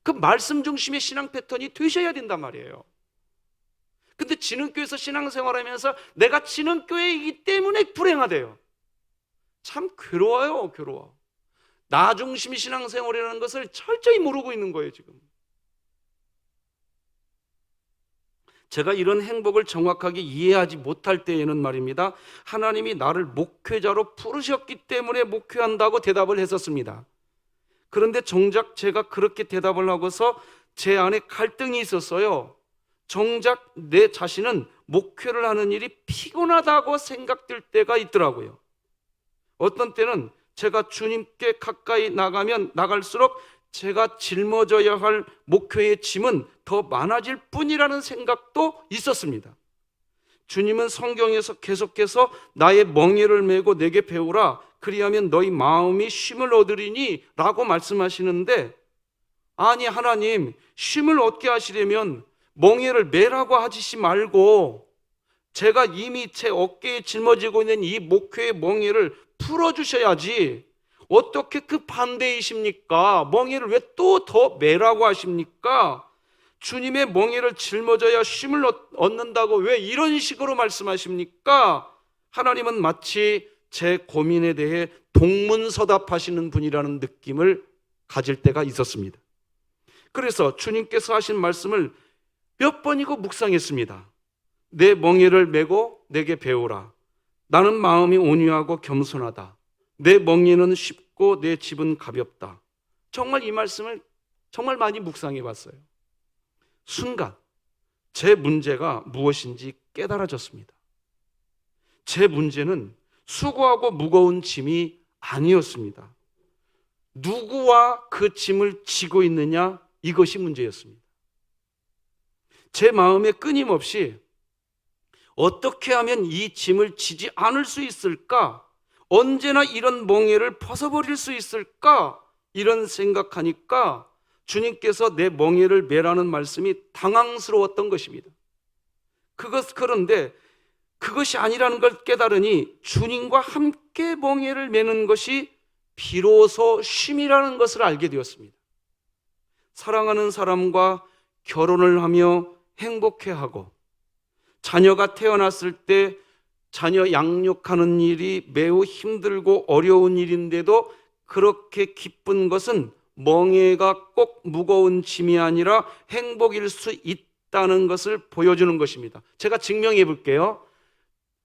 그 말씀 중심의 신앙 패턴이 되셔야 된단 말이에요. 근데 진흥교회에서 신앙생활하면서 내가 진흥교회이기 때문에 불행하대요. 참 괴로워요, 괴로워. 나 중심의 신앙생활이라는 것을 철저히 모르고 있는 거예요, 지금. 제가 이런 행복을 정확하게 이해하지 못할 때에는 말입니다, 하나님이 나를 목회자로 부르셨기 때문에 목회한다고 대답을 했었습니다. 그런데 정작 제가 그렇게 대답을 하고서 제 안에 갈등이 있었어요. 정작 내 자신은 목회를 하는 일이 피곤하다고 생각될 때가 있더라고요. 어떤 때는 제가 주님께 가까이 나가면 나갈수록 제가 짊어져야 할 목회의 짐은 더 많아질 뿐이라는 생각도 있었습니다. 주님은 성경에서 계속해서 나의 멍에를 메고 내게 배우라, 그리하면 너희 마음이 쉼을 얻으리니 라고 말씀하시는데, 아니 하나님, 쉼을 얻게 하시려면 멍에를 메라고 하시지 말고 제가 이미 제 어깨에 짊어지고 있는 이 목회의 멍에를 풀어주셔야지 어떻게 그 반대이십니까? 멍에를 왜 또 더 메라고 하십니까? 주님의 멍에를 짊어져야 쉼을 얻는다고 왜 이런 식으로 말씀하십니까? 하나님은 마치 제 고민에 대해 동문서답하시는 분이라는 느낌을 가질 때가 있었습니다. 그래서 주님께서 하신 말씀을 몇 번이고 묵상했습니다. 내 멍에를 메고 내게 배우라. 나는 마음이 온유하고 겸손하다. 내 멍에는 쉽고 내 집은 가볍다. 정말 이 말씀을 정말 많이 묵상해 봤어요. 순간 제 문제가 무엇인지 깨달아졌습니다. 제 문제는 수고하고 무거운 짐이 아니었습니다. 누구와 그 짐을 지고 있느냐, 이것이 문제였습니다. 제 마음에 끊임없이 어떻게 하면 이 짐을 지지 않을 수 있을까? 언제나 이런 멍에를 벗어버릴 수 있을까? 이런 생각하니까 주님께서 내 멍에를 메라는 말씀이 당황스러웠던 것입니다. 그런데 그것이 아니라는 걸 깨달으니 주님과 함께 멍에를 메는 것이 비로소 쉼이라는 것을 알게 되었습니다. 사랑하는 사람과 결혼을 하며 행복해하고 자녀가 태어났을 때 자녀 양육하는 일이 매우 힘들고 어려운 일인데도 그렇게 기쁜 것은 멍에가 꼭 무거운 짐이 아니라 행복일 수 있다는 것을 보여주는 것입니다. 제가 증명해 볼게요.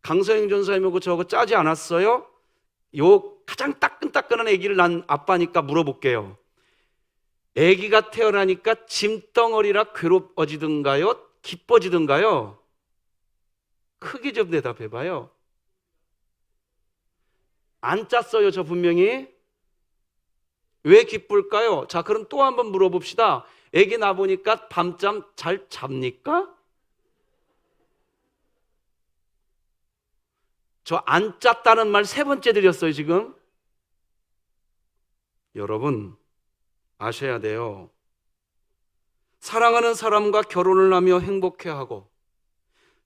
강서영 전사님하고 저거 짜지 않았어요? 요 가장 따끈따끈한 아기를 낳은 아빠니까 물어볼게요. 아기가 태어나니까 짐덩어리라 괴로워지든가요? 기뻐지든가요? 크게 좀 대답해 봐요. 안 짰어요, 저 분명히. 왜 기쁠까요? 자, 그럼 또 한번 물어봅시다. 아기 낳아보니까 밤잠 잘 잡니까? 저 안 짰다는 말 3번째 드렸어요, 지금. 여러분, 아셔야 돼요. 사랑하는 사람과 결혼을 하며 행복해하고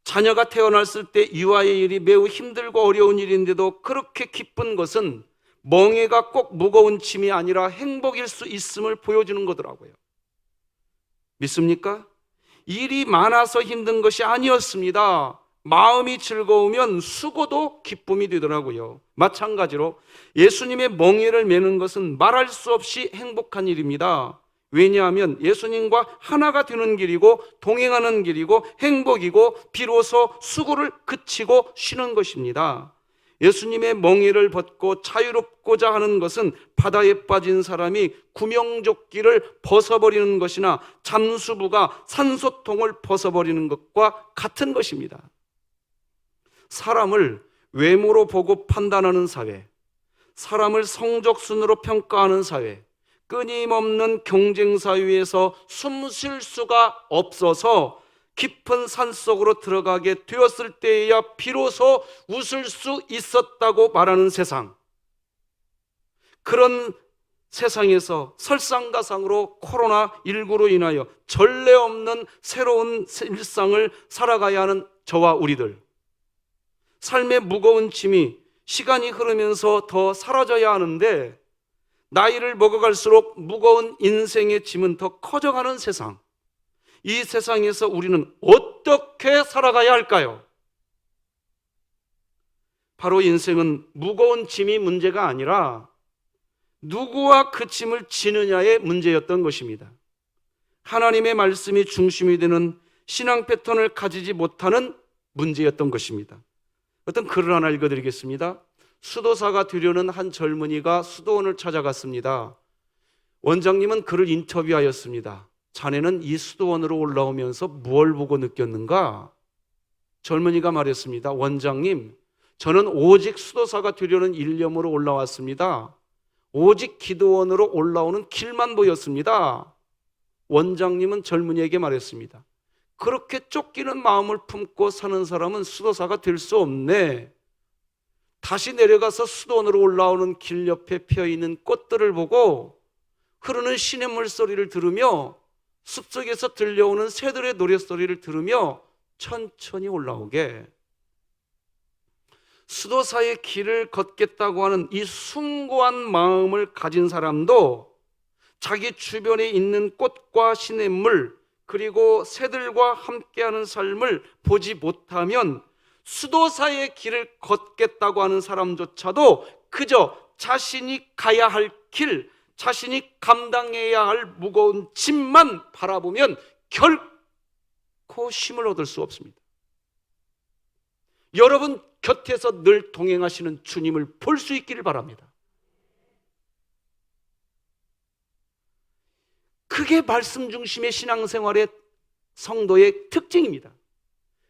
자녀가 태어났을 때 유아의 일이 매우 힘들고 어려운 일인데도 그렇게 기쁜 것은 멍에가 꼭 무거운 짐이 아니라 행복일 수 있음을 보여주는 거더라고요. 믿습니까? 일이 많아서 힘든 것이 아니었습니다. 마음이 즐거우면 수고도 기쁨이 되더라고요. 마찬가지로 예수님의 멍에를 메는 것은 말할 수 없이 행복한 일입니다. 왜냐하면 예수님과 하나가 되는 길이고 동행하는 길이고 행복이고 비로소 수고를 그치고 쉬는 것입니다. 예수님의 멍에를 벗고 자유롭고자 하는 것은 바다에 빠진 사람이 구명조끼를 벗어버리는 것이나 잠수부가 산소통을 벗어버리는 것과 같은 것입니다. 사람을 외모로 보고 판단하는 사회, 사람을 성적순으로 평가하는 사회, 끊임없는 경쟁사회에서 숨 쉴 수가 없어서 깊은 산속으로 들어가게 되었을 때에야 비로소 웃을 수 있었다고 말하는 세상, 그런 세상에서 설상가상으로 코로나19로 인하여 전례 없는 새로운 일상을 살아가야 하는 저와 우리들, 삶의 무거운 짐이 시간이 흐르면서 더 사라져야 하는데 나이를 먹어갈수록 무거운 인생의 짐은 더 커져가는 세상, 이 세상에서 우리는 어떻게 살아가야 할까요? 바로 인생은 무거운 짐이 문제가 아니라 누구와 그 짐을 지느냐의 문제였던 것입니다. 하나님의 말씀이 중심이 되는 신앙 패턴을 가지지 못하는 문제였던 것입니다. 어떤 글을 하나 읽어드리겠습니다. 수도사가 되려는 한 젊은이가 수도원을 찾아갔습니다. 원장님은 그를 인터뷰하였습니다. 자네는 이 수도원으로 올라오면서 무엇을 보고 느꼈는가? 젊은이가 말했습니다. 원장님, 저는 오직 수도사가 되려는 일념으로 올라왔습니다. 오직 기도원으로 올라오는 길만 보였습니다. 원장님은 젊은이에게 말했습니다. 그렇게 쫓기는 마음을 품고 사는 사람은 수도사가 될 수 없네. 다시 내려가서 수도원으로 올라오는 길 옆에 피어있는 꽃들을 보고 흐르는 시냇물 소리를 들으며 숲속에서 들려오는 새들의 노랫소리를 들으며 천천히 올라오게. 수도사의 길을 걷겠다고 하는 이 숭고한 마음을 가진 사람도 자기 주변에 있는 꽃과 시냇물 그리고 새들과 함께하는 삶을 보지 못하면 수도사의 길을 걷겠다고 하는 사람조차도 그저 자신이 가야 할 길, 자신이 감당해야 할 무거운 짐만 바라보면 결코 쉼을 얻을 수 없습니다. 여러분 곁에서 늘 동행하시는 주님을 볼 수 있기를 바랍니다. 그게 말씀 중심의 신앙생활의 성도의 특징입니다.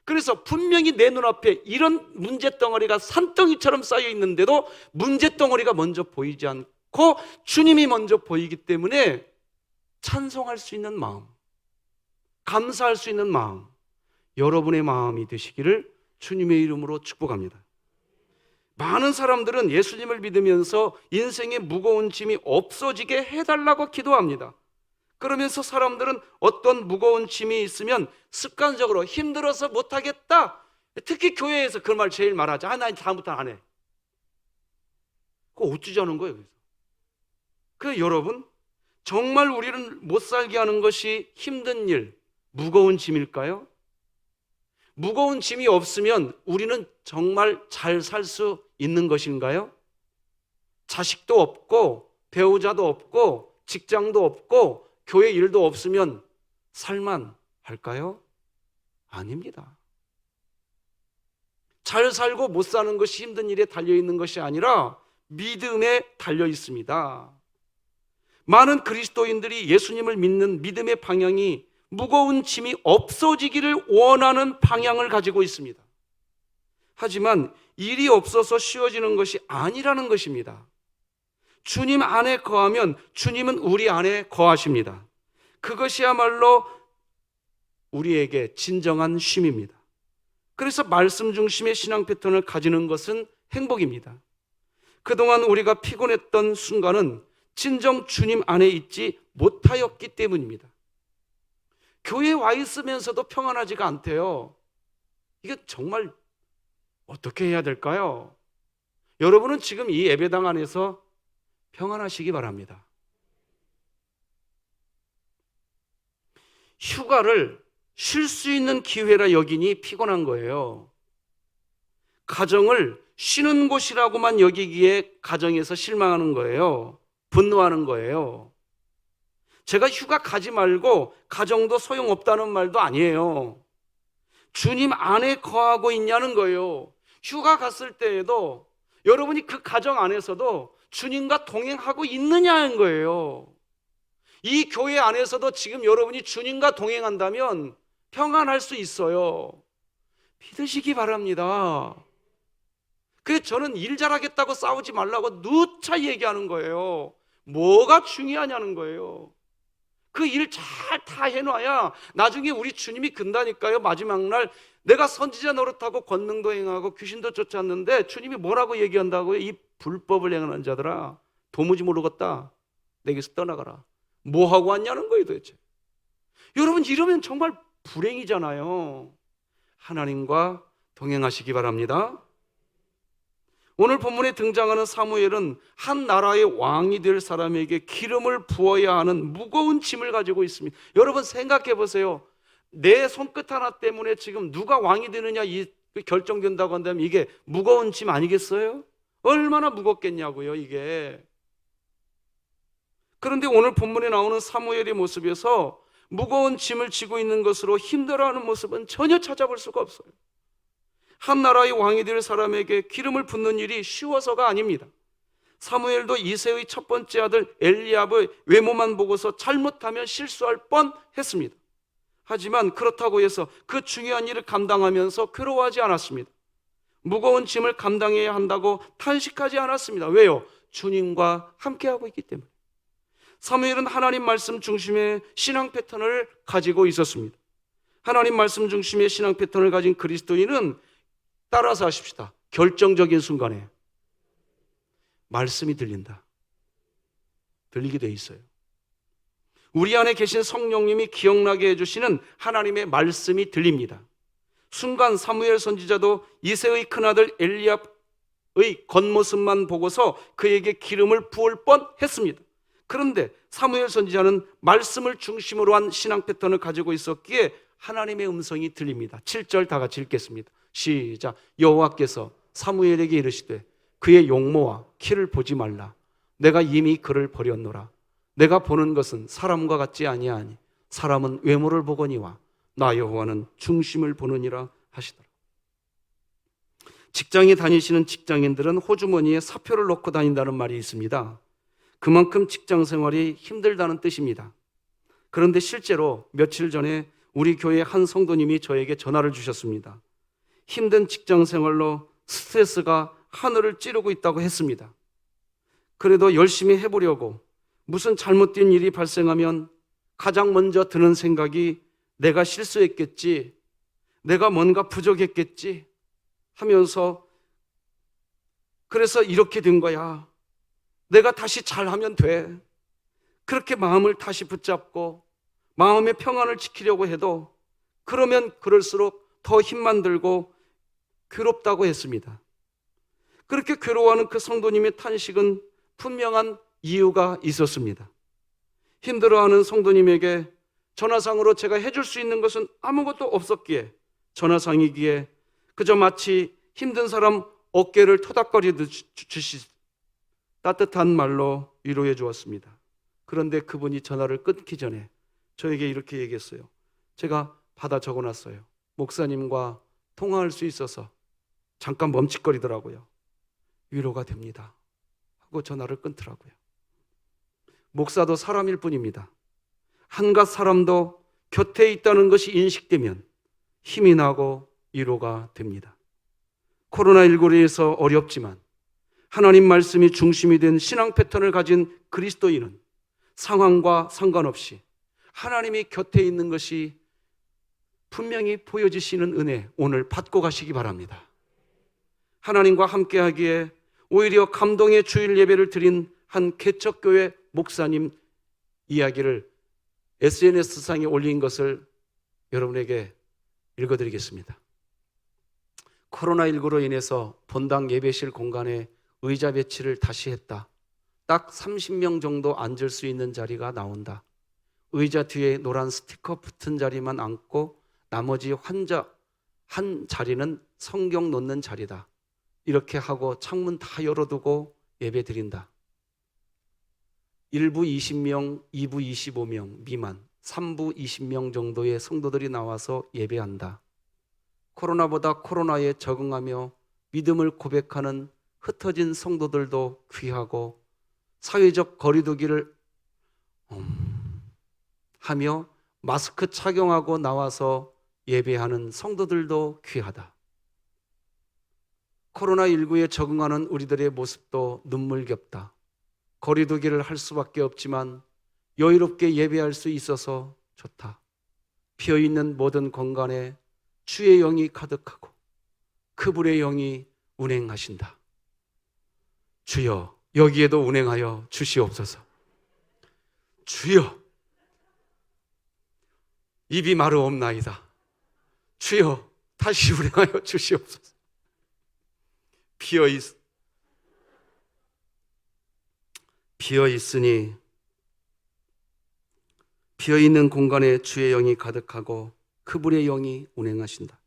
그래서 분명히 내 눈앞에 이런 문제덩어리가 산더미처럼 쌓여 있는데도 문제덩어리가 먼저 보이지 않고 주님이 먼저 보이기 때문에 찬송할 수 있는 마음, 감사할 수 있는 마음, 여러분의 마음이 되시기를 주님의 이름으로 축복합니다. 많은 사람들은 예수님을 믿으면서 인생의 무거운 짐이 없어지게 해달라고 기도합니다. 그러면서 사람들은 어떤 무거운 짐이 있으면 습관적으로 힘들어서 못하겠다, 특히 교회에서 그 말 제일 말하죠. 나 다음부터 안 해. 그거 어쩌자는 거예요. 그래서 여러분, 정말 우리를 못 살게 하는 것이 힘든 일, 무거운 짐일까요? 무거운 짐이 없으면 우리는 정말 잘 살 수 있는 것인가요? 자식도 없고 배우자도 없고 직장도 없고 교회 일도 없으면 살만 할까요? 아닙니다. 잘 살고 못 사는 것이 힘든 일에 달려있는 것이 아니라 믿음에 달려 있습니다. 많은 그리스도인들이 예수님을 믿는 믿음의 방향이 무거운 짐이 없어지기를 원하는 방향을 가지고 있습니다. 하지만 일이 없어서 쉬워지는 것이 아니라는 것입니다. 주님 안에 거하면 주님은 우리 안에 거하십니다. 그것이야말로 우리에게 진정한 쉼입니다. 그래서 말씀 중심의 신앙 패턴을 가지는 것은 행복입니다. 그동안 우리가 피곤했던 순간은 진정 주님 안에 있지 못하였기 때문입니다. 교회에 와 있으면서도 평안하지가 않대요. 이게 정말 어떻게 해야 될까요? 여러분은 지금 이 예배당 안에서 평안하시기 바랍니다. 휴가를 쉴 수 있는 기회라 여기니 피곤한 거예요. 가정을 쉬는 곳이라고만 여기기에 가정에서 실망하는 거예요. 분노하는 거예요. 제가 휴가 가지 말고 가정도 소용없다는 말도 아니에요. 주님 안에 거하고 있냐는 거예요. 휴가 갔을 때에도 여러분이 그 가정 안에서도 주님과 동행하고 있느냐는 거예요. 이 교회 안에서도 지금 여러분이 주님과 동행한다면 평안할 수 있어요. 믿으시기 바랍니다. 그래서 저는 일 잘하겠다고 싸우지 말라고 누차 얘기하는 거예요. 뭐가 중요하냐는 거예요. 그 일 잘 다 해놔야 나중에 우리 주님이 근다니까요. 마지막 날 내가 선지자 노릇하고 권능도 행하고 귀신도 쫓았는데 주님이 뭐라고 얘기한다고요? 이 불법을 행하는 자들아, 도무지 모르겠다, 내게서 떠나가라. 뭐 하고 왔냐는 거예요 도대체. 여러분, 이러면 정말 불행이잖아요. 하나님과 동행하시기 바랍니다. 오늘 본문에 등장하는 사무엘은 한 나라의 왕이 될 사람에게 기름을 부어야 하는 무거운 짐을 가지고 있습니다. 여러분 생각해 보세요. 내 손끝 하나 때문에 지금 누가 왕이 되느냐 이 결정된다고 한다면 이게 무거운 짐 아니겠어요? 얼마나 무겁겠냐고요 이게. 그런데 오늘 본문에 나오는 사무엘의 모습에서 무거운 짐을 지고 있는 것으로 힘들어하는 모습은 전혀 찾아볼 수가 없어요. 한 나라의 왕이 될 사람에게 기름을 붓는 일이 쉬워서가 아닙니다. 사무엘도 이새의 첫 번째 아들 엘리압의 외모만 보고서 잘못하면 실수할 뻔했습니다. 하지만 그렇다고 해서 그 중요한 일을 감당하면서 괴로워하지 않았습니다. 무거운 짐을 감당해야 한다고 탄식하지 않았습니다. 왜요? 주님과 함께하고 있기 때문에. 사무엘은 하나님 말씀 중심의 신앙 패턴을 가지고 있었습니다. 하나님 말씀 중심의 신앙 패턴을 가진 그리스도인은 따라서 하십시다. 결정적인 순간에 말씀이 들린다. 들리게 돼 있어요. 우리 안에 계신 성령님이 기억나게 해주시는 하나님의 말씀이 들립니다. 순간 사무엘 선지자도 이새의 큰아들 엘리압의 겉모습만 보고서 그에게 기름을 부을 뻔했습니다. 그런데 사무엘 선지자는 말씀을 중심으로 한 신앙 패턴을 가지고 있었기에 하나님의 음성이 들립니다. 7절 다 같이 읽겠습니다. 시작. 여호와께서 사무엘에게 이르시되 그의 용모와 키를 보지 말라. 내가 이미 그를 버렸노라. 내가 보는 것은 사람과 같지 아니하니 사람은 외모를 보거니와 나 여호와는 중심을 보느니라 하시더라. 직장에 다니시는 직장인들은 호주머니에 사표를 넣고 다닌다는 말이 있습니다. 그만큼 직장 생활이 힘들다는 뜻입니다. 그런데 실제로 며칠 전에 우리 교회 한 성도님이 저에게 전화를 주셨습니다. 힘든 직장 생활로 스트레스가 하늘을 찌르고 있다고 했습니다. 그래도 열심히 해보려고 무슨 잘못된 일이 발생하면 가장 먼저 드는 생각이 내가 실수했겠지, 내가 뭔가 부족했겠지 하면서 그래서 이렇게 된 거야. 내가 다시 잘하면 돼. 그렇게 마음을 다시 붙잡고 마음의 평안을 지키려고 해도 그러면 그럴수록 더 힘만 들고 괴롭다고 했습니다. 그렇게 괴로워하는 그 성도님의 탄식은 분명한 이유가 있었습니다. 힘들어하는 성도님에게 전화상으로 제가 해줄 수 있는 것은 아무것도 없었기에 전화상이기에 그저 마치 힘든 사람 어깨를 토닥거리듯이 따뜻한 말로 위로해 주었습니다. 그런데 그분이 전화를 끊기 전에 저에게 이렇게 얘기했어요. 제가 받아 적어놨어요. 목사님과 통화할 수 있어서 잠깐 멈칫거리더라고요. 위로가 됩니다 하고 전화를 끊더라고요. 목사도 사람일 뿐입니다. 한갓 사람도 곁에 있다는 것이 인식되면 힘이 나고 위로가 됩니다. 코로나19로 인해서 어렵지만 하나님 말씀이 중심이 된 신앙 패턴을 가진 그리스도인은 상황과 상관없이 하나님이 곁에 있는 것이 분명히 보여지시는 은혜 오늘 받고 가시기 바랍니다. 하나님과 함께하기에 오히려 감동의 주일 예배를 드린 한 개척교회 목사님 이야기를 SNS상에 올린 것을 여러분에게 읽어드리겠습니다. 코로나19로 인해서 본당 예배실 공간에 의자 배치를 다시 했다. 딱 30명 정도 앉을 수 있는 자리가 나온다. 의자 뒤에 노란 스티커 붙은 자리만 앉고 나머지 한 자리는 성경 놓는 자리다. 이렇게 하고 창문 다 열어두고 예배 드린다. 1부 20명, 2부 25명 미만, 3부 20명 정도의 성도들이 나와서 예배한다. 코로나보다 코로나에 적응하며 믿음을 고백하는 흩어진 성도들도 귀하고 사회적 거리두기를 하며 마스크 착용하고 나와서 예배하는 성도들도 귀하다. 코로나19에 적응하는 우리들의 모습도 눈물겹다. 거리두기를 할 수밖에 없지만 여유롭게 예배할 수 있어서 좋다. 비어있는 모든 공간에 주의 영이 가득하고 그분의 영이 운행하신다. 주여, 여기에도 운행하여 주시옵소서. 주여, 입이 마르옵나이다. 주여, 다시 운행하여 주시옵소서. 비어있으니 비어있는 공간에 주의 영이 가득하고 그분의 영이 운행하신다.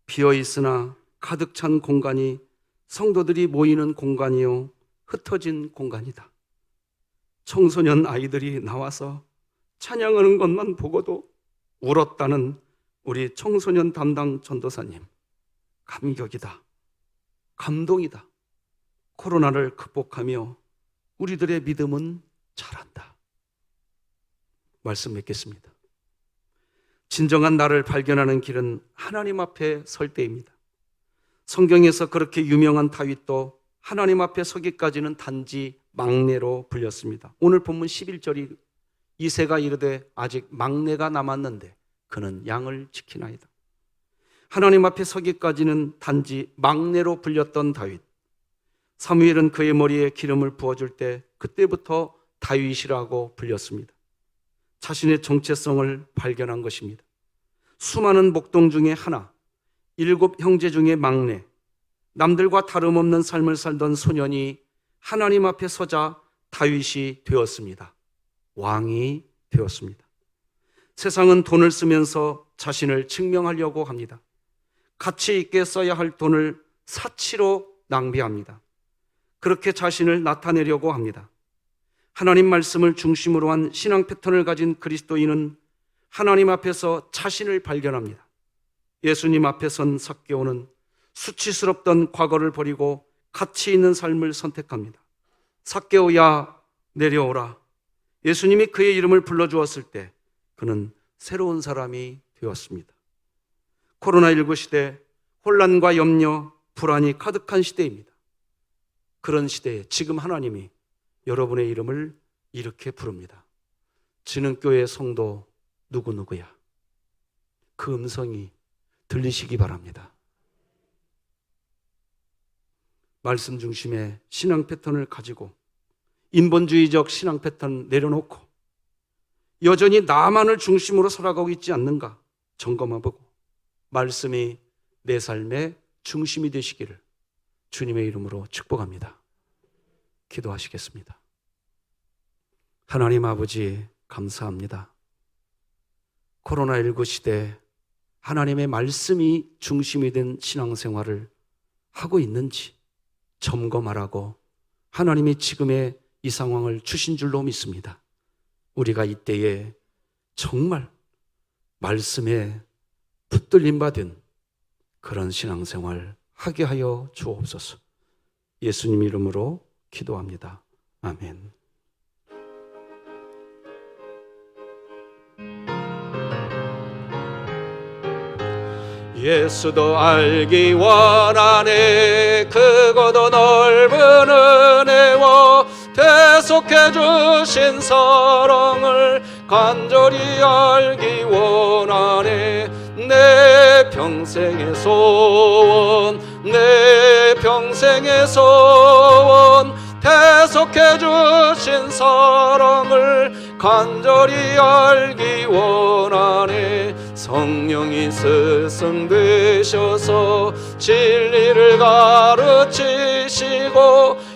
비어있으나 가득 찬 공간이 성도들이 모이는 공간이요 흩어진 공간이다. 청소년 아이들이 나와서 찬양하는 것만 보고도 울었다는 우리 청소년 담당 전도사님, 감격이다. 감동이다. 코로나를 극복하며 우리들의 믿음은 자란다. 말씀 맺겠습니다. 진정한 나를 발견하는 길은 하나님 앞에 설 때입니다. 성경에서 그렇게 유명한 다윗도 하나님 앞에 서기까지는 단지 막내로 불렸습니다. 오늘 본문 11절이 이새가 이르되 아직 막내가 남았는데 그는 양을 지키나이다. 하나님 앞에 서기까지는 단지 막내로 불렸던 다윗. 사무엘은 그의 머리에 기름을 부어줄 때 그때부터 다윗이라고 불렸습니다. 자신의 정체성을 발견한 것입니다. 수많은 목동 중에 하나, 7 형제 중에 막내, 남들과 다름없는 삶을 살던 소년이 하나님 앞에 서자 다윗이 되었습니다. 왕이 되었습니다. 세상은 돈을 쓰면서 자신을 증명하려고 합니다. 가치 있게 써야 할 돈을 사치로 낭비합니다. 그렇게 자신을 나타내려고 합니다. 하나님 말씀을 중심으로 한 신앙 패턴을 가진 그리스도인은 하나님 앞에서 자신을 발견합니다. 예수님 앞에 선 삭개오는 수치스럽던 과거를 버리고 가치 있는 삶을 선택합니다. 삭개오야 내려오라. 예수님이 그의 이름을 불러주었을 때 그는 새로운 사람이 되었습니다. 코로나19 시대, 혼란과 염려, 불안이 가득한 시대입니다. 그런 시대에 지금 하나님이 여러분의 이름을 이렇게 부릅니다. 진흥교회 성도 누구누구야. 그 음성이 들리시기 바랍니다. 말씀 중심의 신앙 패턴을 가지고 인본주의적 신앙 패턴 내려놓고 여전히 나만을 중심으로 살아가고 있지 않는가 점검해보고 말씀이 내 삶의 중심이 되시기를 주님의 이름으로 축복합니다. 기도하시겠습니다. 하나님 아버지 감사합니다. 코로나19 시대 하나님의 말씀이 중심이 된 신앙생활을 하고 있는지 점검하라고 하나님이 지금의 이 상황을 주신 줄로 믿습니다. 우리가 이때에 정말 말씀에 붙들림 받은 그런 신앙생활 하게 하여 주옵소서. 예수님 이름으로 기도합니다. 아멘. 예수도 알기 원하네. 크고도 넓은 은혜와 대속해 주신 사랑을 간절히 알기 원하네. 내 평생의 소원, 내 평생의 소원, 대속해 주신 사랑을 간절히 알기 원하네. 성령이 스승되셔서 진리를 가르치시고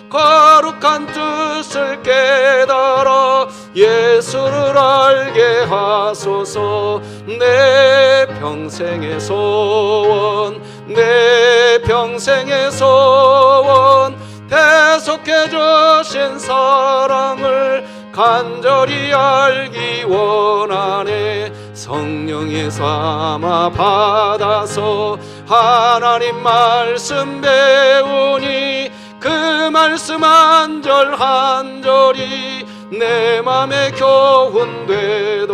거룩한 뜻을 깨달아 예수를 알게 하소서. 내 평생의 소원, 내 평생의 소원, 대속해 주신 사랑을 간절히 알기 원하네. 성령의 삼아 받아서 하나님 말씀 배우니 그 말씀 한 절 한 절이 내 맘에 교훈되도다.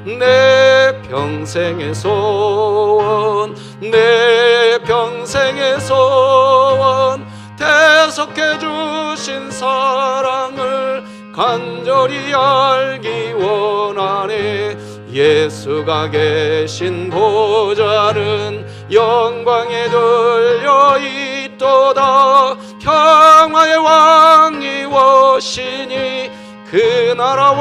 내 평생의 소원, 내 평생의 소원, 대속해 주신 사랑을 간절히 알기 원하네. 예수가 계신 보좌는 영광에 들려 있도다. 평화의 왕이 오시니 그 나라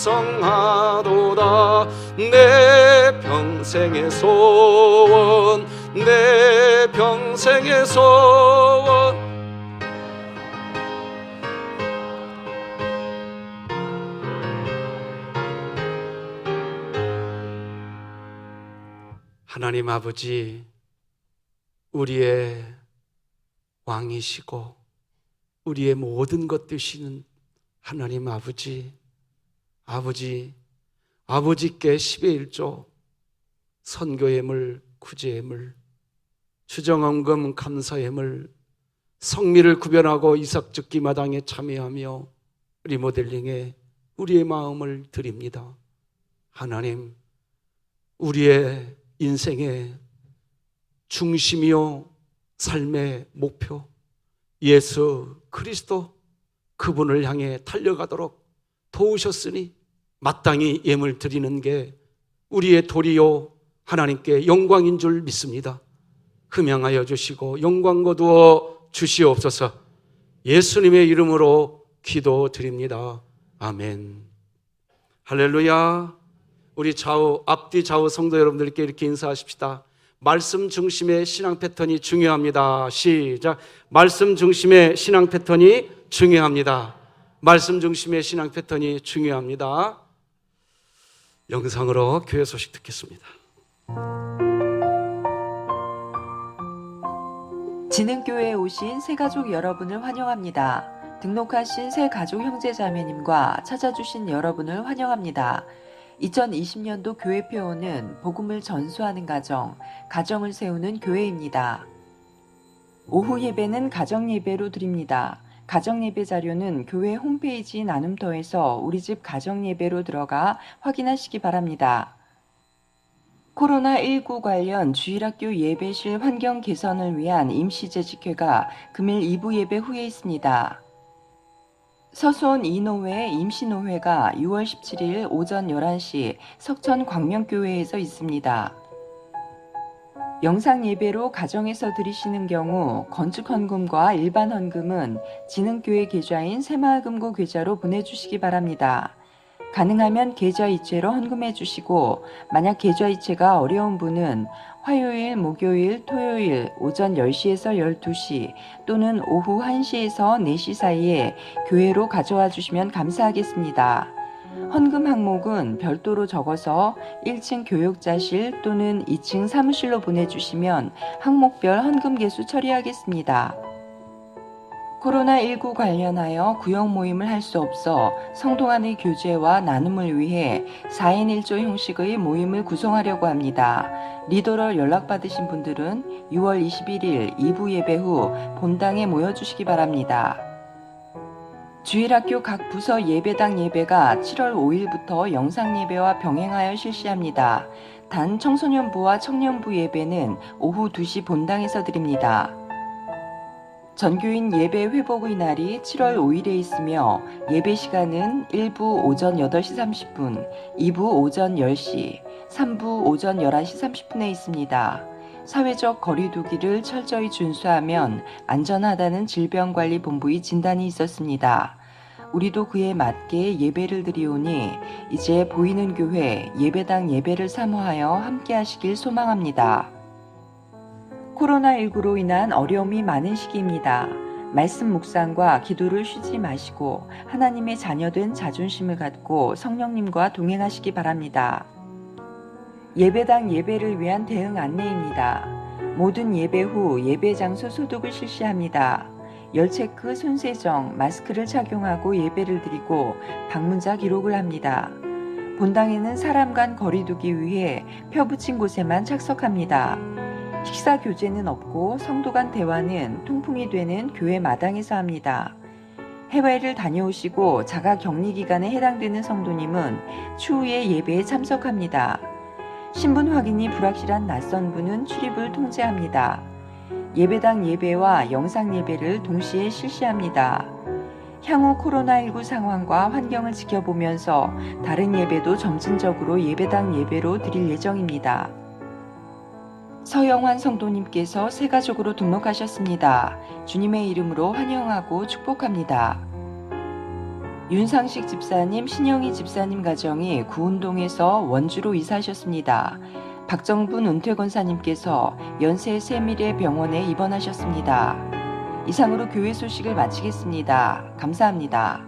왕성하도다. 내 평생의 소원, 내 평생의 소원. 하나님 아버지, 우리의 왕이시고 우리의 모든 것 되시는 하나님 아버지, 아버지께 10의 1조 선교예물, 구제예물, 주정헌금, 감사예물, 성미를 구별하고 이삭죽기 마당에 참여하며 리모델링에 우리의 마음을 드립니다. 하나님, 우리의 인생의 중심이요 삶의 목표 예수 그리스도 그분을 향해 달려가도록 도우셨으니 마땅히 예물 드리는 게 우리의 도리요 하나님께 영광인 줄 믿습니다. 흠양하여 주시고 영광 거두어 주시옵소서. 예수님의 이름으로 기도드립니다. 아멘. 할렐루야. 우리 앞뒤 좌우 성도 여러분들께 이렇게 인사하십시다. 말씀 중심의 신앙 패턴이 중요합니다. 시작. 말씀 중심의 신앙 패턴이 중요합니다. 말씀 중심의 신앙 패턴이 중요합니다. 영상으로 교회 소식 듣겠습니다. 진흥교회에 오신 새가족 여러분을 환영합니다. 등록하신 새가족 형제자매님과 찾아주신 여러분을 환영합니다. 2020년도 교회 표어는 복음을 전수하는 가정, 가정을 세우는 교회입니다. 오후 예배는 가정 예배로 드립니다. 가정 예배 자료는 교회 홈페이지 나눔터에서 우리집 가정 예배로 들어가 확인하시기 바랍니다. 코로나19 관련 주일학교 예배실 환경 개선을 위한 임시재직회가 금일 2부 예배 후에 있습니다. 서수원 이노회 임시노회가 6월 17일 오전 11시 석천 광명교회에서 있습니다. 영상 예배로 가정에서 드리시는 경우 건축 헌금과 일반 헌금은 진흥교회 계좌인 새마을금고 계좌로 보내주시기 바랍니다. 가능하면 계좌이체로 헌금해 주시고 만약 계좌이체가 어려운 분은 화요일, 목요일, 토요일 오전 10시에서 12시 또는 오후 1시에서 4시 사이에 교회로 가져와 주시면 감사하겠습니다. 헌금 항목은 별도로 적어서 1층 교육자실 또는 2층 사무실로 보내주시면 항목별 헌금 개수 처리하겠습니다. 코로나19 관련하여 구역 모임을 할 수 없어 성도 간의 교제와 나눔을 위해 4인 1조 형식의 모임을 구성하려고 합니다. 리더로 연락받으신 분들은 6월 21일 2부 예배 후 본당에 모여주시기 바랍니다. 주일학교 각 부서 예배당 예배가 7월 5일부터 영상 예배와 병행하여 실시합니다. 단 청소년부와 청년부 예배는 오후 2시 본당에서 드립니다. 전교인 예배 회복의 날이 7월 5일에 있으며 예배 시간은 1부 오전 8시 30분, 2부 오전 10시, 3부 오전 11시 30분에 있습니다. 사회적 거리 두기를 철저히 준수하면 안전하다는 질병관리본부의 진단이 있었습니다. 우리도 그에 맞게 예배를 드리오니 이제 보이는 교회 예배당 예배를 사모하여 함께 하시길 소망합니다. 코로나19로 인한 어려움이 많은 시기입니다. 말씀 묵상과 기도를 쉬지 마시고 하나님의 자녀된 자존심을 갖고 성령님과 동행하시기 바랍니다. 예배당 예배를 위한 대응 안내입니다. 모든 예배 후 예배 장소 소독을 실시합니다. 열체크, 손세정, 마스크를 착용하고 예배를 드리고 방문자 기록을 합니다. 본당에는 사람 간 거리 두기 위해 펴 붙인 곳에만 착석합니다. 식사 교제는 없고 성도 간 대화는 통풍이 되는 교회 마당에서 합니다. 해외를 다녀오시고 자가 격리 기간에 해당되는 성도님은 추후에 예배에 참석합니다. 신분 확인이 불확실한 낯선 분은 출입을 통제합니다. 예배당 예배와 영상 예배를 동시에 실시합니다. 향후 코로나19 상황과 환경을 지켜보면서 다른 예배도 점진적으로 예배당 예배로 드릴 예정입니다. 서영환 성도님께서 새 가족으로 등록하셨습니다. 주님의 이름으로 환영하고 축복합니다. 윤상식 집사님, 신영희 집사님 가정이 구운동에서 원주로 이사하셨습니다. 박정분 은퇴권사님께서 연세 세미래 병원에 입원하셨습니다. 이상으로 교회 소식을 마치겠습니다. 감사합니다.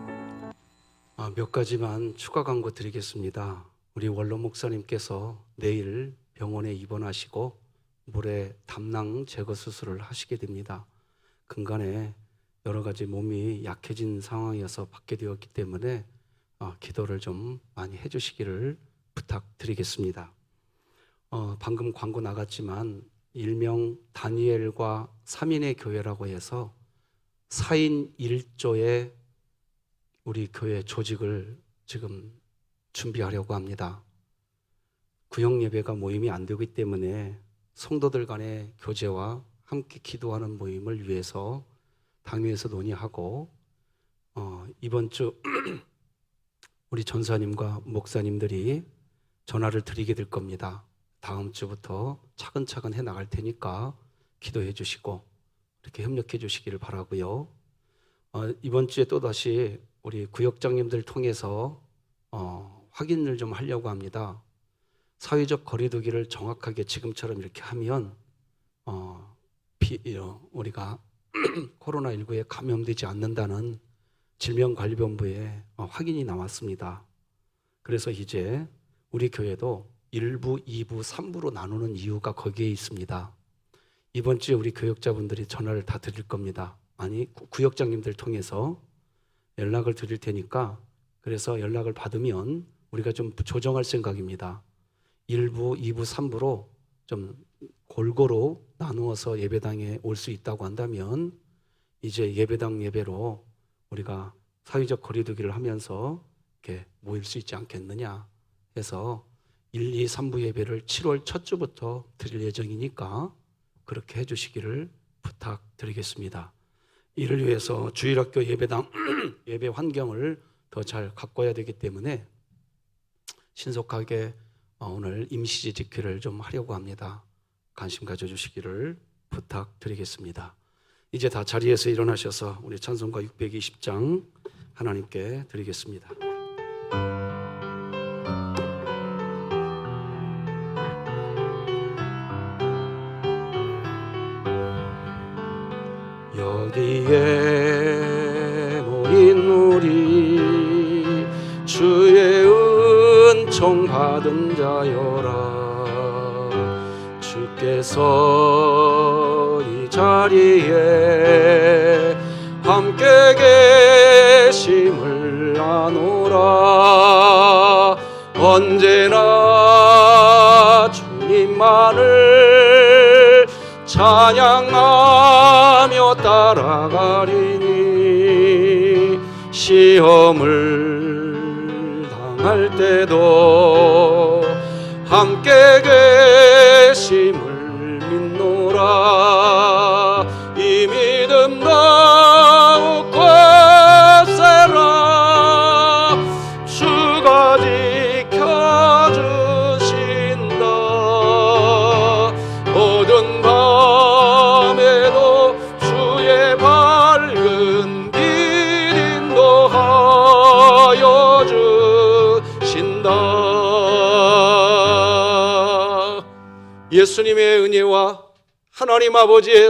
몇 가지만 추가 광고 드리겠습니다. 우리 원로 목사님께서 내일 병원에 입원하시고 물에 담낭 제거 수술을 하시게 됩니다. 근간에 여러 가지 몸이 약해진 상황이어서 받게 되었기 때문에 기도를 좀 많이 해주시기를 부탁드리겠습니다. 방금 광고 나갔지만 일명 다니엘과 3인의 교회라고 해서 4인 1조의 우리 교회 조직을 지금 준비하려고 합니다. 구역 예배가 모임이 안 되기 때문에 성도들 간의 교제와 함께 기도하는 모임을 위해서 당회에서 논의하고 이번 주 우리 전사님과 목사님들이 전화를 드리게 될 겁니다. 다음 주부터 차근차근 해 나갈 테니까 기도해 주시고 이렇게 협력해 주시기를 바라고요. 이번 주에 또다시 우리 구역장님들 통해서 확인을 좀 하려고 합니다. 사회적 거리두기를 정확하게 지금처럼 이렇게 하면 우리가 코로나19에 감염되지 않는다는 질병관리본부에 확인이 나왔습니다. 그래서 이제 우리 교회도 1부, 2부, 3부로 나누는 이유가 거기에 있습니다. 이번 주에 우리 교역자분들이 전화를 다 드릴 겁니다. 아니, 구역장님들 통해서 연락을 드릴 테니까 그래서 연락을 받으면 우리가 좀 조정할 생각입니다. 1부, 2부, 3부로 좀 골고루 나누어서 예배당에 올 수 있다고 한다면 이제 예배당 예배로 우리가 사회적 거리두기를 하면서 이렇게 모일 수 있지 않겠느냐 해서 1, 2, 3부 예배를 7월 첫 주부터 드릴 예정이니까 그렇게 해주시기를 부탁드리겠습니다. 이를 위해서 주일학교 예배당 예배 환경을 더 잘 가꿔야 되기 때문에 신속하게 오늘 임시 집회를 좀 하려고 합니다. 관심 가져주시기를 부탁드리겠습니다. 이제 다 자리에서 일어나셔서 우리 찬송가 620장 하나님께 드리겠습니다. 여기에 모인 우리 주의 은총 받은 자여라. 주께서 이 자리에 함께 계심을 아노라. 언제나 주님만을 찬양하며 따라가리니 시험을 당할 때도 함께 계심을 믿노라. 이 믿음 더욱 굳세라. 주가 지켜주신다. 어두운 밤에도 주의 밝은 빛 인도하여 주신다. 예수님의 은혜와 하나님 아버지의